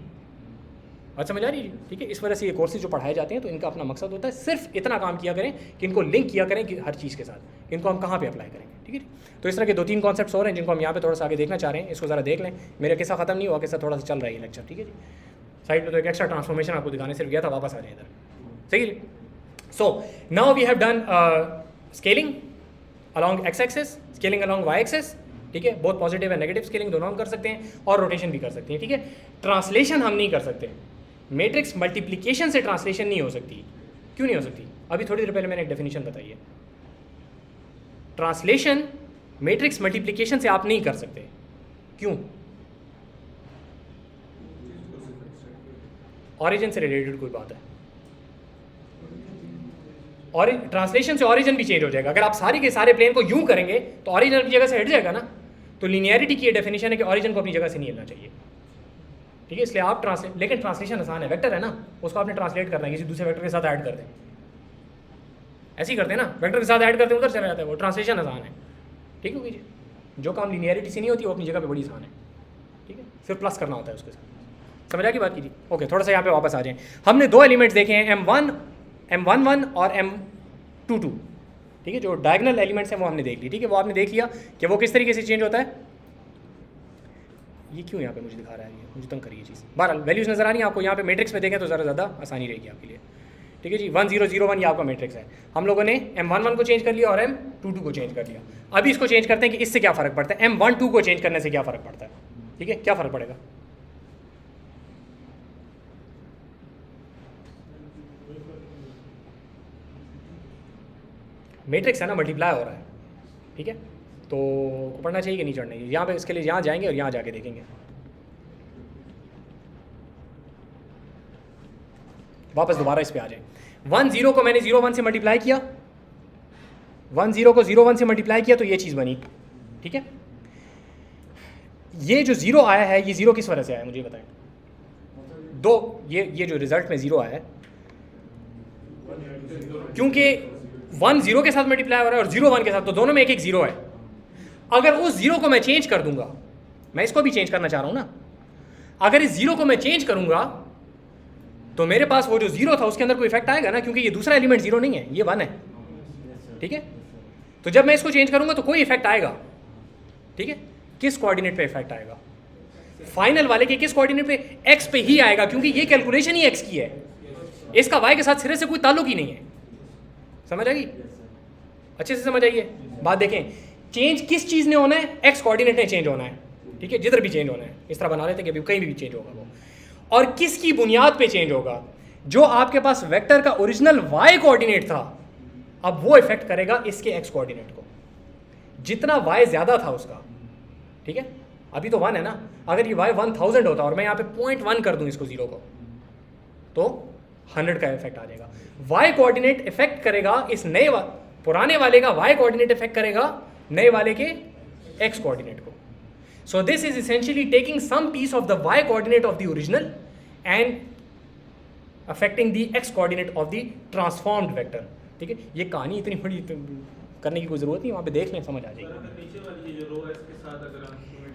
Speaker 1: बात समझ आ रही है, ठीक है। इस वजह से ये कोर्सेज जो पढ़ाए जाते हैं तो इनका अपना मकसद होता है, सिर्फ इतना काम किया करें कि इनको लिंक किया करें कि हर चीज़ के साथ इनको हम कहाँ पे अप्लाई करेंगे, ठीक है। तो इस तरह के 2-3 कॉन्सेप्ट्स और हैं जिनको हम यहाँ पे थोड़ा सा आगे देखना चाह रहे हैं, इसको ज़रा देख लें। मेरा किस्सा ख़त्म नहीं हुआ, किस्सा थोड़ा सा चल रहा है लेक्चर, ठीक है जी। साइड में तो एक एक्स्ट्रा ट्रांसफॉर्मेशन आपको दिखाने सिर्फ गया था, वापस आ जाए इधर, सही है। So now we have done scaling along x axis, scaling along y axis, ठीक है, बहुत पॉजिटिव एंड नेगेटिव स्केलिंग दोनों हम कर सकते हैं, और रोटेशन भी कर सकते हैं, ठीक है। ट्रांसलेशन हम नहीं कर सकते, मैट्रिक्स मल्टीप्लिकेशन से ट्रांसलेशन नहीं हो सकती। क्यों नहीं हो सकती? अभी थोड़ी देर पहले मैंने एक डेफिनेशन बताई है। ट्रांसलेशन मैट्रिक्स मल्टीप्लिकेशन से आप नहीं कर सकते। क्यों? ऑरिजिन से रिलेटेड कोई बात है, और ट्रांसलेशन से ऑरिजिन भी चेंज हो जाएगा। अगर आप सारे के सारे प्लेन को यूं करेंगे तो ऑरिजिन अपनी जगह से हट जाएगा ना। तो लिनियरिटी की ये डेफिनेशन है कि ऑरिजिन को अपनी जगह से नहीं हिलना चाहिए, ठीक है। इसलिए आप लेकिन ट्रांसलेशन आसान है, वेक्टर है ना, उसको आपने ट्रांसलेट करना है, किसी दूसरे वेक्टर के साथ ऐड कर दें, ऐसे ही करते हैं ना, वेक्टर के साथ ऐड करते हैं उधर चला जाता है, वो ट्रांसलेशन आसान है। ठीक है कीजिए, जो काम लीनियरिटी से नहीं होती वो अपनी जगह पे बड़ी आसान है। ठीक है, सिर्फ प्लस करना होता है उसके साथ। समझ आ की बात कीजिए। ओके, थोड़ा सा यहाँ पे वापस आ जाएं। हमने दो एलिमेंट्स देखे हैं, M11 और M22। ठीक है, जो डायगोनल एलिमेंट्स हैं वो हमने देख ली। ठीक है, वो आपने देख लिया कि वो किस तरीके से चेंज होता है। ये क्यों यहाँ पे मुझे दिखा रहा है, ये मुझे तंग करिए चीज़। बहरहाल वैल्यूज़ नज़र आ रही है आपको, यहाँ पे मैट्रिक्स में देखें तो ज़रा ज़्यादा आसानी रहेगी आपके लिए। ठीक है जी, 1 0 0 1 ये आपका मैट्रिक्स है। हम लोगों ने M11 को चेंज कर लिया और M22 को चेंज कर लिया। अभी इसको चेंज करते हैं कि इससे क्या फ़र्क पड़ता है, M12 को चेंज करने से क्या फ़र्क पड़ता है। ठीक है, क्या फ़र्क पड़ेगा। मैट्रिक्स है ना, मल्टीप्लाई हो रहा है। ठीक है, तो पढ़ना चाहिए कि नहीं चढ़ना चाहिए। यहाँ पे इसके लिए यहाँ जाएंगे और यहाँ जाके देखेंगे। वापस दोबारा इस पे आ जाए। 1 0 को मैंने 0 1 से मल्टीप्लाई किया, 1 0 को 0 1 से मल्टीप्लाई किया तो ये चीज़ बनी। ठीक है, ये जो 0 आया है ये 0 किस वजह से आया मुझे बताएं। दो ये जो रिजल्ट में 0 आया है, क्योंकि 1 0 के साथ मल्टीप्लाई हो रहा है और 0 1 के साथ, तो दोनों में एक एक 0 है। अगर उस 0 को मैं चेंज कर दूंगा, मैं इसको भी चेंज करना चाह रहा हूं ना, अगर इस 0 को मैं चेंज करूंगा तो मेरे पास वो जो 0 था उसके अंदर कोई इफेक्ट आएगा ना, क्योंकि ये दूसरा एलिमेंट 0 नहीं है, ये 1 है। ठीक है, तो जब मैं इसको चेंज करूंगा तो कोई इफेक्ट आएगा। ठीक है, किस कोऑर्डिनेट पे इफेक्ट आएगा, फाइनल वाले के किस कोऑर्डिनेट पे, एक्स पे ही आएगा, क्योंकि ये कैलकुलेशन ही एक्स की है, इसका वाई के साथ सिरे से कोई ताल्लुक ही नहीं है। समझ आ गई, अच्छे से समझ आइए बात। देखें, चेंज किस चीज़ ने होना है, एक्स कोऑर्डिनेट ने चेंज होना है। ठीक है, जिधर भी चेंज होना है, इस तरह बना लेते हैं कि कहीं भी चेंज होगा वो, और किसकी बुनियाद पे चेंज होगा, जो आपके पास वेक्टर का ओरिजिनल वाई कोऑर्डिनेट था, अब वो इफेक्ट करेगा इसके एक्स कोऑर्डिनेट को, जितना वाई ज्यादा था उसका। ठीक है, अभी तो 1 है ना, अगर ये वाई 1000 होता और मैं यहाँ पे 0.1 कर दूं इसको 0 को, तो 100 का इफेक्ट आ जाएगा। वाई कोऑर्डिनेट इफेक्ट करेगा इस नए पुराने वाले का, वाई कोऑर्डिनेट इफेक्ट करेगा नए वाले के एक्स कोऑर्डिनेट को। So this is essentially taking some piece of the y coordinate of the original and affecting the x coordinate of the transformed vector. ठीक है, ये कहानी इतनी बड़ी करने की कोई जरूरत नहीं, वहाँ पे देख लें समझ आ जाएगी।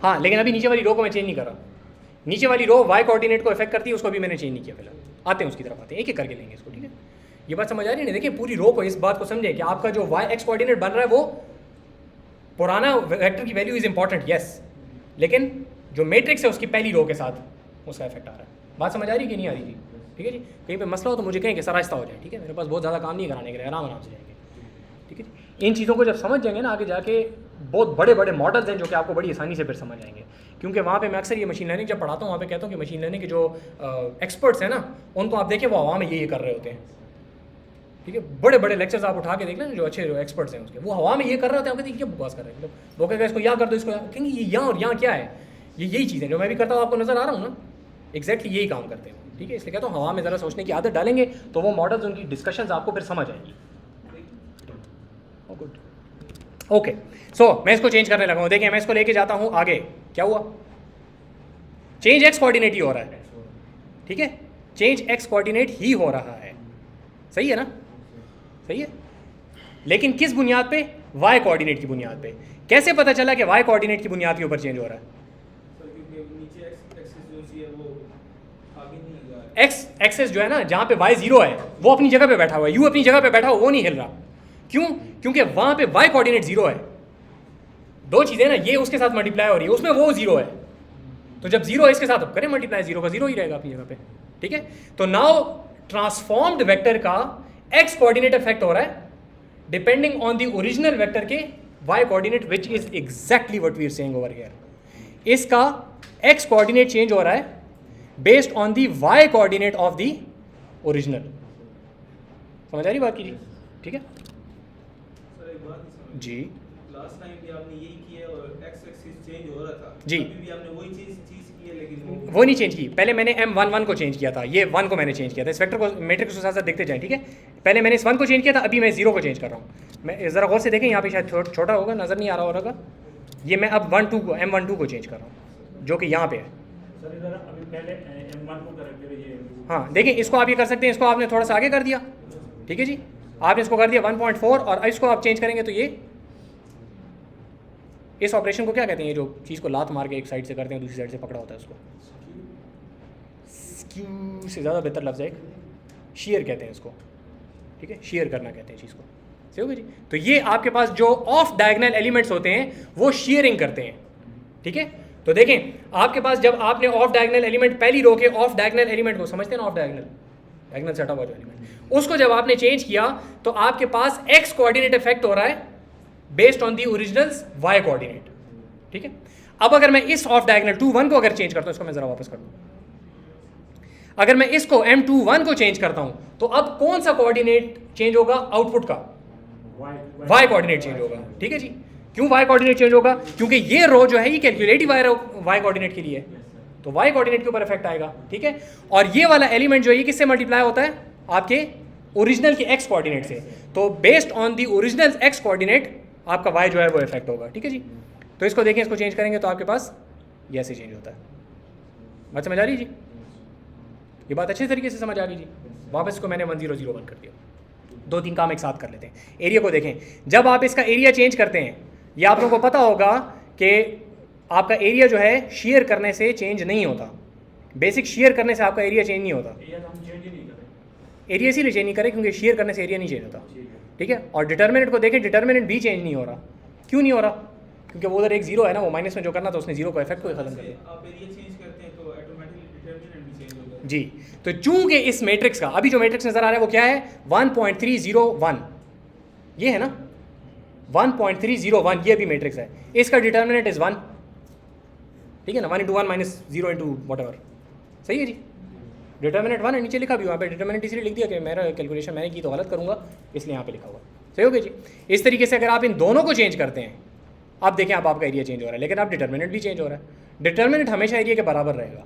Speaker 1: हाँ, लेकिन अभी नीचे वाली रो को मैं चेंज नहीं कर रहा। नीचे वाली रो वाई कोऑर्डिनेट को इफेक्ट करती है, उसको भी मैंने चेंज नहीं किया फिलहाल। आते हैं उसकी तरफ, आते हैं, एक एक करके लेंगे इसको। ठीक है, ये बात समझ आ रही है ना। देखिए पूरी रो को, इस बात को समझें कि आपका जो वाई एक्स कोऑर्डिनेट बन रहा है वो पुराना वेक्टर की वैल्यू इज इंपॉर्टेंट, यस, लेकिन जो मैट्रिक्स है उसकी पहली रो के साथ उसका इफेक्ट आ रहा है। बात समझ आ रही है कि नहीं आ रही जी। ठीक है जी, कहीं पे मसला हो तो मुझे कहें कि सर आहिस्ता हो जाए। ठीक है, मेरे पास बहुत ज़्यादा काम नहीं कराने के लिए, आराम आराम से जाएंगे। ठीक है जी, इन चीज़ों को जब समझ जाएंगे ना, आगे जाके बहुत बड़े बड़े मॉडल्स हैं जो कि आपको बड़ी आसानी से फिर समझ आएंगे। क्योंकि वहाँ पे मैं अक्सर ये मशीन लर्निंग जब पढ़ाता हूँ, वहाँ पे कहता हूँ कि मशीन लर्निंग के जो एक्सपर्ट्स हैं ना, उनको आप देखें वो हवा में ये कर रहे होते हैं। ठीक है, बड़े बड़े लेक्चर्स आप उठा के देख लें, जो अच्छे जो एक्सपर्ट्स हैं उसके, वो हवा में ये कर रहे होते हैं। आप कहते हैं क्या बकवास कर रहे हैं, मतलब वो कहेगा इसको यहाँ कर दो, इसको कहेंगे ये यहाँ और यहाँ क्या है, ये यही चीज़ें जो मैं भी करता हूँ, आपको नज़र आ रहा हूँ ना, एग्जैक्टली यही काम करते हैं। ठीक है, इसलिए कहता हूँ हवा में ज़रा सोचने की आदत डालेंगे तो वो मॉडल्स, उनकी डिस्कशंस आपको फिर समझ आएंगी। गुड, ओके, सो मैं इसको चेंज करने लगा हूँ। देखिए मैं इसको लेके जाता हूँ आगे, क्या हुआ, चेंज एक्स कोऑर्डिनेट ही हो रहा है। ठीक है, चेंज एक्स कोऑर्डिनेट ही हो रहा है, सही है ना, सही है, लेकिन किस बुनियाद पे, वाई कोऑर्डिनेट की बुनियाद पे। कैसे पता चला कि वाई कोऑर्डिनेट की बुनियाद के ऊपर चेंज हो रहा है। एक्स एक्सेस जो है ना, जहाँ पे वाई 0 है वो अपनी जगह पे बैठा हुआ है, यू अपनी जगह पे बैठा हुआ, वो नहीं हिल रहा। क्यों, क्योंकि वहाँ पे वाई कोऑर्डिनेट 0 है। दो चीज़ें ना, ये उसके साथ मल्टीप्लाई हो रही है, उसमें वो 0 है, तो जब 0 है इसके साथ करें मल्टीप्लाई, 0 का 0 ही रहेगा अपनी जगह पे। ठीक है, तो नाउ ट्रांसफॉर्म्ड वेक्टर का एक्स कोऑर्डिनेट इफेक्ट हो रहा है depending on the original vector के Y coordinate, which is exactly what we are saying over here. इसका एक्स कोऑर्डिनेट चेंज हो रहा है based on the Y coordinate of the original. समझ आ रही बात कीजिए। ठीक है
Speaker 3: सर, एक बात
Speaker 1: जी,
Speaker 3: लास्ट टाइम भी आपने यही किया और एक्स एक्सिस चेंज हो रहा था
Speaker 1: जी,
Speaker 3: अभी भी आपने वही चीज की है, लेकिन
Speaker 1: वो नहीं चेंज की। पहले मैंने M11 को चेंज किया था, ये 1 को मैंने चेंज किया था। इस वेक्टर को मैट्रिक्स के साथ साथ देखते जाएं। ठीक है, पहले मैंने इस 1 को चेंज किया था, अभी मैं 0 को चेंज कर रहा हूँ। मैं ज़रा गौर से देखें, यहाँ पे शायद छोटा होगा, नज़र नहीं आ रहा होगा। ये मैं अब M12 को चेंज कर रहा हूँ, जो कि यहाँ पे है।
Speaker 2: सर इधर अभी पहले M1 को करेक्ट करिए।
Speaker 1: हाँ देखिए, इसको आप ये कर सकते हैं, इसको आपने थोड़ा सा आगे कर दिया। ठीक है जी, आपने इसको कर दिया 1.4 और इसको आप चेंज करेंगे तो ये इस ऑपरेशन को क्या कहते हैं, ये जो चीज़ को लात मार के एक साइड से करते हैं दूसरी साइड से पकड़ा होता है उसको, स्क्यू से ज़्यादा बेहतर लफ्ज़ है एक शेयर कहते हैं इसको, ठीक है, शेयर करना कहते हैं चीज़ को, सही होगा जी। तो ये आपके पास जो ऑफ डायगोनल एलिमेंट्स होते हैं वो शेयरिंग करते हैं, ठीक है। तो देखें आपके पास जब आपने ऑफ डायगोनल एलिमेंट पहली रो के ऑफ डायगोनल एलिमेंट को समझते हैं ना, ऑफ डायगोनल सेट हुआ जो एलिमेंट, उसको जब आपने चेंज किया तो आपके पास एक्स कोऑर्डिनेट इफेक्ट हो रहा है based on the original y coordinate, ठीक है। अब अगर मैं इस ऑफ डायगोनल 2 1 को अगर चेंज करता हूं, इसको मैं जरा वापस कर दूं, अगर मैं इसको M21 को चेंज करता हूं तो अब कौन सा कोऑर्डिनेट चेंज होगा, आउटपुट का वाई कोऑर्डिनेट चेंज होगा, ठीक है जी। क्यों वाई कोऑर्डिनेट चेंज होगा, क्योंकि ये रो जो है ये कैलकुलेटिव वाई कोऑर्डिनेट के लिए है, तो वाई कोऑर्डिनेट के ऊपर इफेक्ट आएगा, ठीक है। और ये वाला एलिमेंट जो है ये किससे मल्टीप्लाई होता है, आपके ओरिजिनल के एक्स कोऑर्डिनेट से, तो based on the original x coordinate आपका वाई जो है वो इफेक्ट होगा, ठीक है जी। तो इसको देखें, इसको चेंज करेंगे तो आपके पास ये ऐसे चेंज होता है। बात समझ आ रही जी, ये बात अच्छे तरीके से समझ आ रही जी। वापस इसको मैंने 1001 कर दिया, 2-3 काम एक साथ कर लेते हैं। एरिया को देखें, जब आप इसका एरिया चेंज करते हैं, ये आप लोगों को पता होगा कि आपका एरिया जो है शेयर करने से चेंज नहीं होता, बेसिक शेयर करने से आपका एरिया चेंज नहीं होता। एरिया इसीलिए चेंज नहीं करें क्योंकि शेयर करने से एरिया नहीं चेंज होता, ठीक है। और डिटर्मिनेंट को देखें, डिटर्मिनेंट भी चेंज नहीं हो रहा। क्यों नहीं हो रहा, क्योंकि वो उधर एक जीरो है ना, वो माइनस में जो करना था उसने जीरो को इफेक्ट को खत्म कर दिया।
Speaker 3: आप एरिया चेंज करते हैं तो ऑटोमेटिकली डिटरमिनेंट भी चेंज हो जाता है
Speaker 1: जी। तो चूंकि इस मैट्रिक्स का अभी जो मैट्रिक्स नजर आ रहा है वो क्या है, 1.301, ये है ना 1.301, ये भी मैट्रिक्स है, इसका डिटर्मिनेंट इज 1, ठीक है ना, 1 × 1 माइनस 0 × व्हाटएवर, सही है जी। डिटर्मिनेंट 1 है, नीचे लिखा भी वहाँ पे डिटर्मिनेंट इसलिए लिख दिया कि मेरा कैलकुलेशन मैंने की तो गलत करूँगा, इसलिए यहाँ पे लिखा हुआ, सही हो गया जी। इस तरीके से अगर आप इन दोनों को चेंज करते हैं, आप देखें अब आपका एरिया चेंज हो रहा है, लेकिन आप डिटर्मिनेंट भी चेंज हो रहा है। डिटर्मिनेंट हमेशा एरिया के बराबर रहेगा,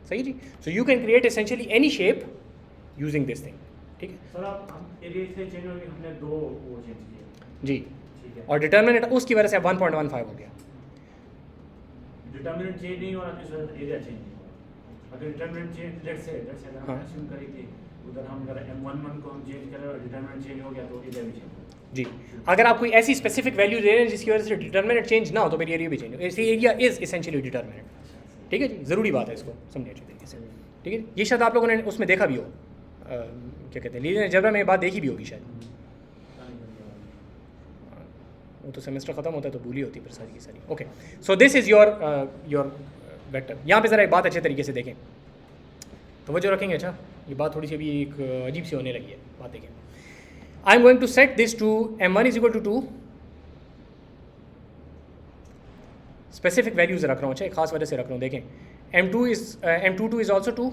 Speaker 1: सही जी। So you can create essentially any shape using this thing, ठीक है
Speaker 2: सर। आप एरिया से चेंज हो गया, हमने 2 वो चेंज किए
Speaker 1: जी,
Speaker 2: ठीक है,
Speaker 1: और डिटर्मिनेंट उसकी वजह से 1.15 हो गया।
Speaker 2: डिटर्मिनेंट चेंज नहीं हो रहा तो सर एरिया चेंज नहीं हो रहा। अगर डिटर्मिनेंट चेंज लेट्स से अगर हम अज्यूम करें कि उधर हम अगर M11 को हम चेंज करें और डिटर्मिनेंट चेंज हो गया तो एरिया भी चेंज होगा
Speaker 1: जी। अगर आप कोई ऐसी स्पेसिफिक वैल्यू दे रहे हैं जिसकी वजह से डिटर्मिनेंट चेंज ना हो तो मेरी एरिया भी चेंज हो, इसलिए एरिया इज एसेंशियली डिटर्मिनेंट, ठीक है जी। ज़रूरी बात है, इसको समझिए अच्छे तरीके से, ठीक है। ये शायद आप लोगों ने उसमें देखा भी हो, क्या कहते हैं, लीनियर अलजेब्रा में बात देखी भी होगी शायद, वो तो सेमेस्टर ख़त्म होता है तो भूली होती है फिर सारी की सारी। Okay, so this is your vector. यहाँ पे ज़रा एक बात अच्छे तरीके से देखें, तो वो जो रखेंगे, अच्छा ये बात थोड़ी सी अभी एक अजीब सी होने लगी है, बात देखें। I am going to set this to M1 = 2, specific values रख रहा हूँ, अच्छा एक खास वजह से रख रहा हूँ। देखें M22 इज ऑल्सो 2,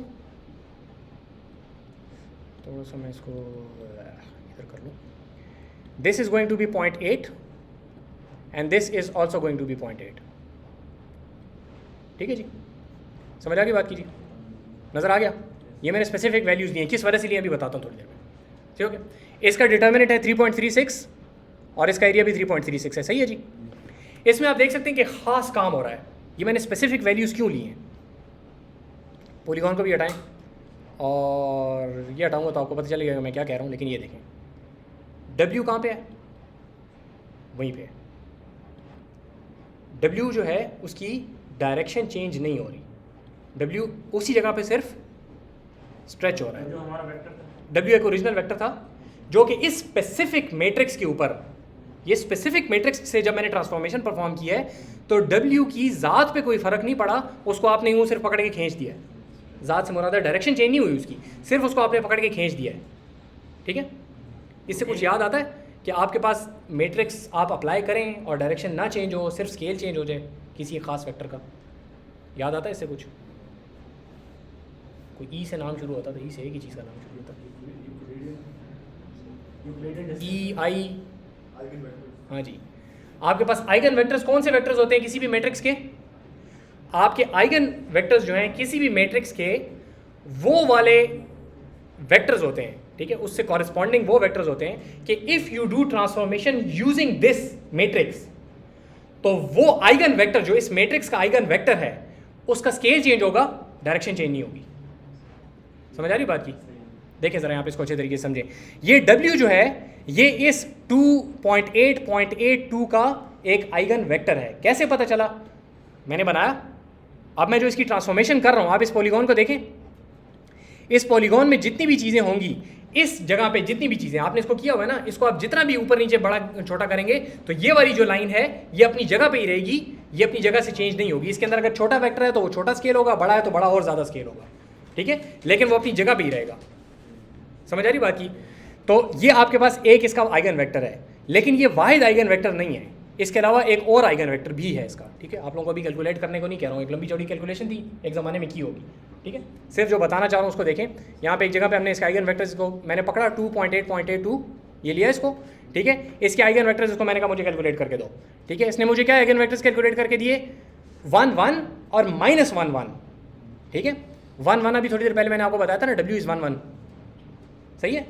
Speaker 1: थोड़ा सा मैं इसको इधर कर लूँ। This is going to be 0.8 and this is also going to be 0.8, ठीक है जी। समझ आ गई बात कीजिए, नज़र आ गया। ये मैंने स्पेसिफिक वैल्यूज़ दिए, किस वजह से लिए अभी बताता हूँ थोड़ी देर में, ठीक है। इसका डिटर्मिनेंट है 3.36 और इसका एरिया भी 3.36 है, सही है जी। इसमें आप देख सकते हैं कि ख़ास काम हो रहा है। ये मैंने स्पेसिफिक वैल्यूज़ क्यों ली हैं, पॉलीगॉन को भी हटाएं और ये हटाऊंगा तो आपको पता चलेगा मैं क्या कह रहा हूँ। लेकिन ये देखें, W कहाँ पे है, वहीं पे। W जो है उसकी डायरेक्शन चेंज नहीं हो रही, W उसी जगह पे सिर्फ स्ट्रेच हो रहा है।
Speaker 2: जो हमारा वेक्टर था,
Speaker 1: W एक ओरिजिनल वेक्टर था जो कि इस स्पेसिफिक मैट्रिक्स के ऊपर, ये स्पेसिफिक मैट्रिक्स से जब मैंने ट्रांसफॉर्मेशन परफॉर्म किया है तो W की ज़ात पे कोई फ़र्क नहीं पड़ा, उसको आपने यूँ सिर्फ पकड़ के खींच दिया है। ज़ात से मुराद है डायरेक्शन चेंज नहीं हुई उसकी, सिर्फ उसको आपने पकड़ के खींच दिया है, ठीक है। इससे कुछ याद आता है कि आपके पास मैट्रिक्स आप अप्लाई करें और डायरेक्शन ना चेंज हो, सिर्फ स्केल चेंज हो जाए किसी ख़ास वेक्टर का, याद आता है इससे कुछ? कोई ई से नाम शुरू होता था, ई से एक ही चीज़ का नाम शुरू होता था, ई आई, हाँ जी। आपके पास आइगन वेक्टर्स कौन से वेक्टर्स होते हैं किसी भी मैट्रिक्स के? आपके आइगन वेक्टर्स जो हैं किसी भी मैट्रिक्स के वो वाले वेक्टर्स होते हैं, ठीक है। उससे कॉरेस्पॉन्डिंग वो वेक्टर्स होते हैं कि if you do transformation using this matrix तो वो आइगन वेक्टर जो इस मैट्रिक्स का आइगन वेक्टर है उसका स्केल चेंज होगा, डायरेक्शन चेंज नहीं होगी। समझ आ रही बात की? देखें ज़रा यहाँ पे इसको अच्छे तरीके से समझें। ये W जो है ये इस 2.8.82 का एक आइगन वेक्टर है। कैसे पता चला? मैंने बनाया। अब मैं जो इसकी ट्रांसफॉर्मेशन कर रहा हूं, आप इस पॉलीगॉन को देखें। इस पॉलीगॉन में जितनी भी चीज़ें होंगी, इस जगह पे जितनी भी चीज़ें, आपने इसको किया हुआ है ना, इसको आप जितना भी ऊपर नीचे बड़ा छोटा करेंगे तो ये वाली जो लाइन है ये अपनी जगह पे ही रहेगी, ये अपनी जगह से चेंज नहीं होगी। इसके अंदर अगर छोटा वेक्टर है तो वो छोटा स्केल होगा, बड़ा है तो बड़ा और ज़्यादा स्केल होगा, ठीक है, लेकिन वो अपनी जगह पे ही रहेगा। समझ आ रही बात की? तो ये आपके पास एक इसका आइगन वेक्टर है, लेकिन ये वाहिद आइगन वेक्टर नहीं है, इसके अलावा एक और आइगन वेक्टर भी है इसका, ठीक है। आप लोगों को अभी कैलकुलेट करने को नहीं कह रहा हूँ, एक लंबी चौड़ी कैलकुलेशन थी, एक ज़माने में की होगी, ठीक है। सिर्फ जो बताना चाह रहा हूँ उसको देखें। यहाँ पे एक जगह पे हमने इसके आइगन वेक्टर्स को मैंने पकड़ा 2.8.82, ये लिया इसको, ठीक है। इसके आइगन वेक्टर्स इसको मैंने कहा मुझे कैलकुलेट करके दो, ठीक है। इसने मुझे क्या आइगन वेक्टर्स कैलकुलेट करके दिए? 1 1 और -1 1, ठीक है। 1 1 अभी थोड़ी देर पहले मैंने आपको बताया था ना, W इज़ 1 1, सही है।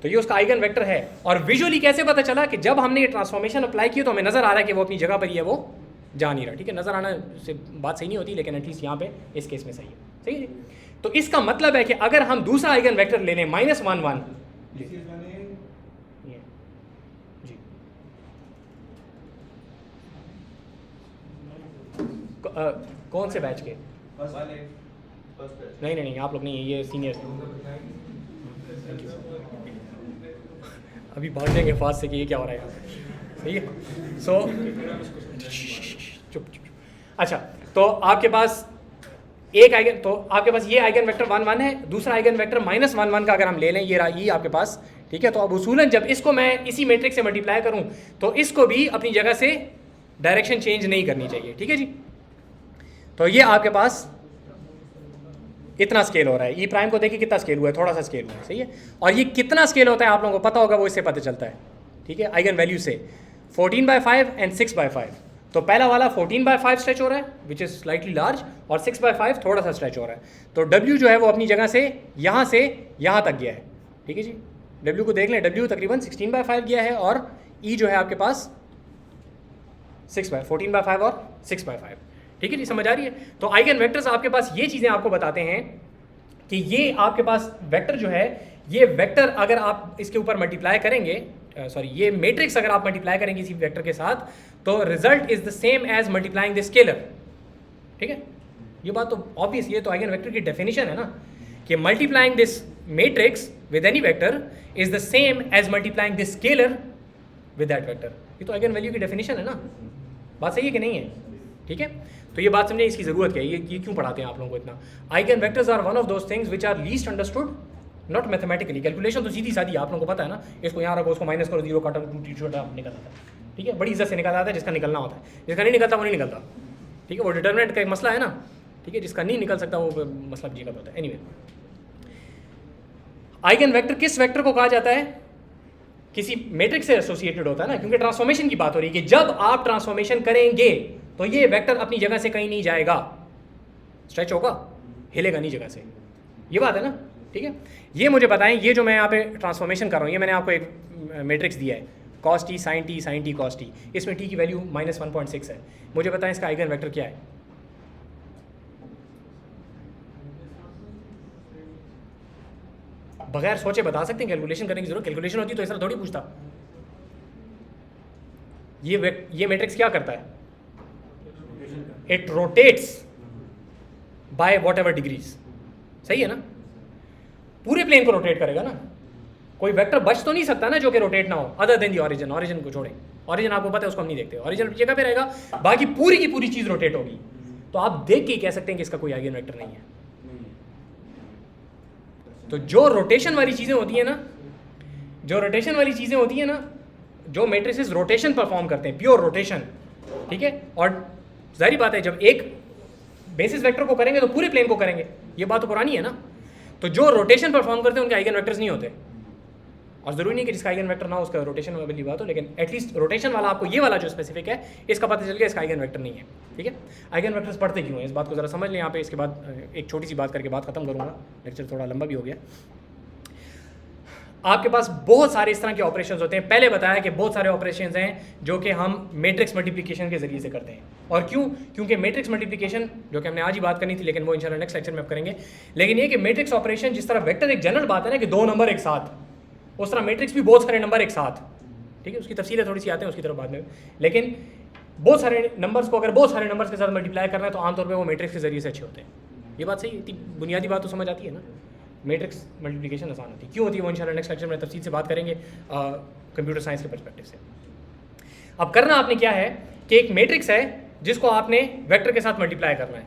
Speaker 1: तो ये उसका आइगन वेक्टर है। और विजुअली कैसे पता चला? कि जब हमने ये ट्रांसफॉर्मेशन अप्लाई की तो हमें नजर आ रहा है कि वो अपनी जगह पर ही है, वो जा नहीं रहा, ठीक है। नजर आना से बात सही नहीं होती, लेकिन एटलीस्ट यहाँ पे इस केस में सही है, सही है। तो इसका मतलब है कि अगर हम दूसरा आइगन वेक्टर ले लें -1 1, जी, कौन से बैच के? नहीं, आप लोग नहीं, ये सीनियर। अभी भाग जाएंगे फास्ट से कि ये क्या हो रहा है यहाँ, सही है। चुप। अच्छा, तो आपके पास एक आइगन, तो आपके पास ये आइगन वेक्टर 1 1 है, दूसरा आइगन वेक्टर -1 1 का अगर हम ले लें, ये आपके पास, ठीक है। तो अब उसूलन जब इसको मैं इसी मैट्रिक्स से मल्टीप्लाई करूं तो इसको भी अपनी जगह से डायरेक्शन चेंज नहीं करनी चाहिए, ठीक है जी। तो ये आपके पास इतना स्केल हो रहा है। ई प्राइम को देखिए कितना स्केल हुआ है, थोड़ा सा स्केल हुआ है, सही है। और ये कितना स्केल होता है आप लोगों को पता होगा, वो इससे पता चलता है, ठीक है, आइगन वैल्यू से। 14/5 एंड 6/5। तो पहला वाला 14/5 स्ट्रेच हो रहा है, विच इज़ स्लाइटली लार्ज, और 6/5 थोड़ा सा स्ट्रेच हो रहा है। तो W जो है वो अपनी जगह से यहाँ तक गया है, ठीक है जी। W को देख लें, W तकरीबन 16/5 गया है, और E जो है आपके पास 14/5 और 6/5, ठीक है जी। समझ आ रही है? तो आइगन वेक्टर्स आपके पास ये चीज़ें आपको बताते हैं कि ये आपके पास वेक्टर जो है, ये वेक्टर अगर आप इसके ऊपर मल्टीप्लाई करेंगे, ये मैट्रिक्स अगर आप मल्टीप्लाई करेंगे इसी वेक्टर के साथ, तो result is the same as multiplying the scalar, ठीक है। ये बात तो ऑब्वियस, ये तो आइगन वेक्टर की डेफिनेशन है ना, कि multiplying this matrix with any vector is the same as multiplying this scalar with that vector. ये तो आइगन वैल्यू की डेफिनेशन है ना, बात सही है कि नहीं है, ठीक है। तो ये बात समझे, इसकी ज़रूरत क्या है, ये क्यों पढ़ाते हैं आप लोगों को इतना। Eigen vectors are one of those things which are least understood, not mathematically. Calculation तो सीधी सादी आप लोगों को पता है ना, इसको यहाँ रखो, उसको माइनस करो, 0 काटो, 2 छोटा निकल आता है, ठीक है। बड़ी इज्जत से निकल आता है, जिसका निकलना होता है, जिसका नहीं निकलता वो नहीं निकलता, ठीक है। वो डिटर्मिनेंट का एक मसला है ना, ठीक है, जिसका नहीं निकल सकता वो मसला जी का होता है। एनीवे, आइगन वेक्टर किस वेक्टर को कहा जाता है? किसी मैट्रिक्स से एसोसिएटेड होता है ना, क्योंकि ट्रांसफॉर्मेशन की बात हो रही है कि जब आप ट्रांसफॉर्मेशन करेंगे तो ये वेक्टर अपनी जगह से कहीं नहीं जाएगा, स्ट्रेच होगा, हिलेगा नहीं जगह से, ये बात है ना, ठीक है। ये मुझे बताएं, ये जो मैं यहाँ पे ट्रांसफॉर्मेशन कर रहा हूँ, ये मैंने आपको एक मैट्रिक्स दिया है, cos t sin t sin t cos t, इसमें t की वैल्यू -1.6 है। मुझे बताएं इसका आइगन वेक्टर क्या है? बगैर सोचे बता सकते हैं? कैलकुलेशन करने की जरूरत, कैलकुलेशन होती तो इस तरह थोड़ी पूछता। ये मैट्रिक्स क्या करता है? It rotates by what ever degrees, सही है ना। पूरे प्लेन को रोटेट करेगा ना, कोई वेक्टर बच तो नहीं सकता ना जो कि रोटेट ना हो, अदर देन दी ऑरिजिन। ऑरिजिन को छोड़े, ऑरिजिन आपको पता है उसको हम नहीं देखते, ऑरिजिन जगह पे रहेगा, बाकी पूरी की पूरी चीज रोटेट होगी। तो आप देख के ही कह सकते हैं कि इसका कोई आइगन वेक्टर नहीं है। तो जो रोटेशन वाली चीजें होती है ना, जो मैट्रिसेस रोटेशन परफॉर्म करते हैं, प्योर रोटेशन, ठीक है। और जाहिर बात है जब एक बेसिस वेक्टर को करेंगे तो पूरे प्लेन को करेंगे, ये बात तो पुरानी है ना। तो जो रोटेशन परफॉर्म करते हैं उनके आइगन वेक्टर्स नहीं होते, और जरूरी नहीं कि जिसका आइगन वेक्टर ना हो उसका रोटेशन वाली बात हो, लेकिन एटलीस्ट रोटेशन वाला आपको ये वाला जो स्पेसिफिक है इसका पता चल गया इसका आइगन वेक्टर नहीं है, ठीक है। आइगन वेक्टर्स पढ़ते क्यों है इस बात को जरा समझ लें यहाँ पे। इसके बाद एक छोटी सी बात करके बात खत्म करूँगा, लेक्चर थोड़ा लंबा भी हो गया। आपके पास बहुत सारे इस तरह के ऑपरेशंस होते हैं। पहले बताया कि बहुत सारे ऑपरेशंस हैं जो कि हम मैट्रिक्स मल्टीप्लिकेशन के जरिए से करते हैं। और क्यों? क्योंकि मैट्रिक्स मल्टीप्लिकेशन जो कि हमने आज ही बात करनी थी, लेकिन वो इंशाल्लाह नेक्स्ट लेक्चर में अब करेंगे। लेकिन ये कि मैट्रिक्स ऑपरेशन जिस तरह वेक्टर एक जनरल बात है ना कि 2 नंबर एक साथ, उस तरह मैट्रिक्स भी बहुत सारे नंबर एक साथ, ठीक है, उसकी तफसीलें थोड़ी सी आते हैं उसकी तरफ बाद में, लेकिन बहुत सारे नंबर्स को अगर बहुत सारे नंबर्स के साथ मल्टीप्लाई करना है तो आमतौर पे वो मैट्रिक्स के जरिए से अच्छे होते हैं। ये बात सही है, बुनियादी बात तो समझ आती है ना, मैट्रिक्स मल्टीप्लिकेशन आसान होती है। क्यों होती है वो इंशाल्लाह नेक्स्ट लेक्चर में तफसील से बात करेंगे कंप्यूटर साइंस के पर्सपेक्टिव से। अब करना आपने क्या है कि एक मैट्रिक्स है जिसको आपने वेक्टर के साथ मल्टीप्लाई करना है,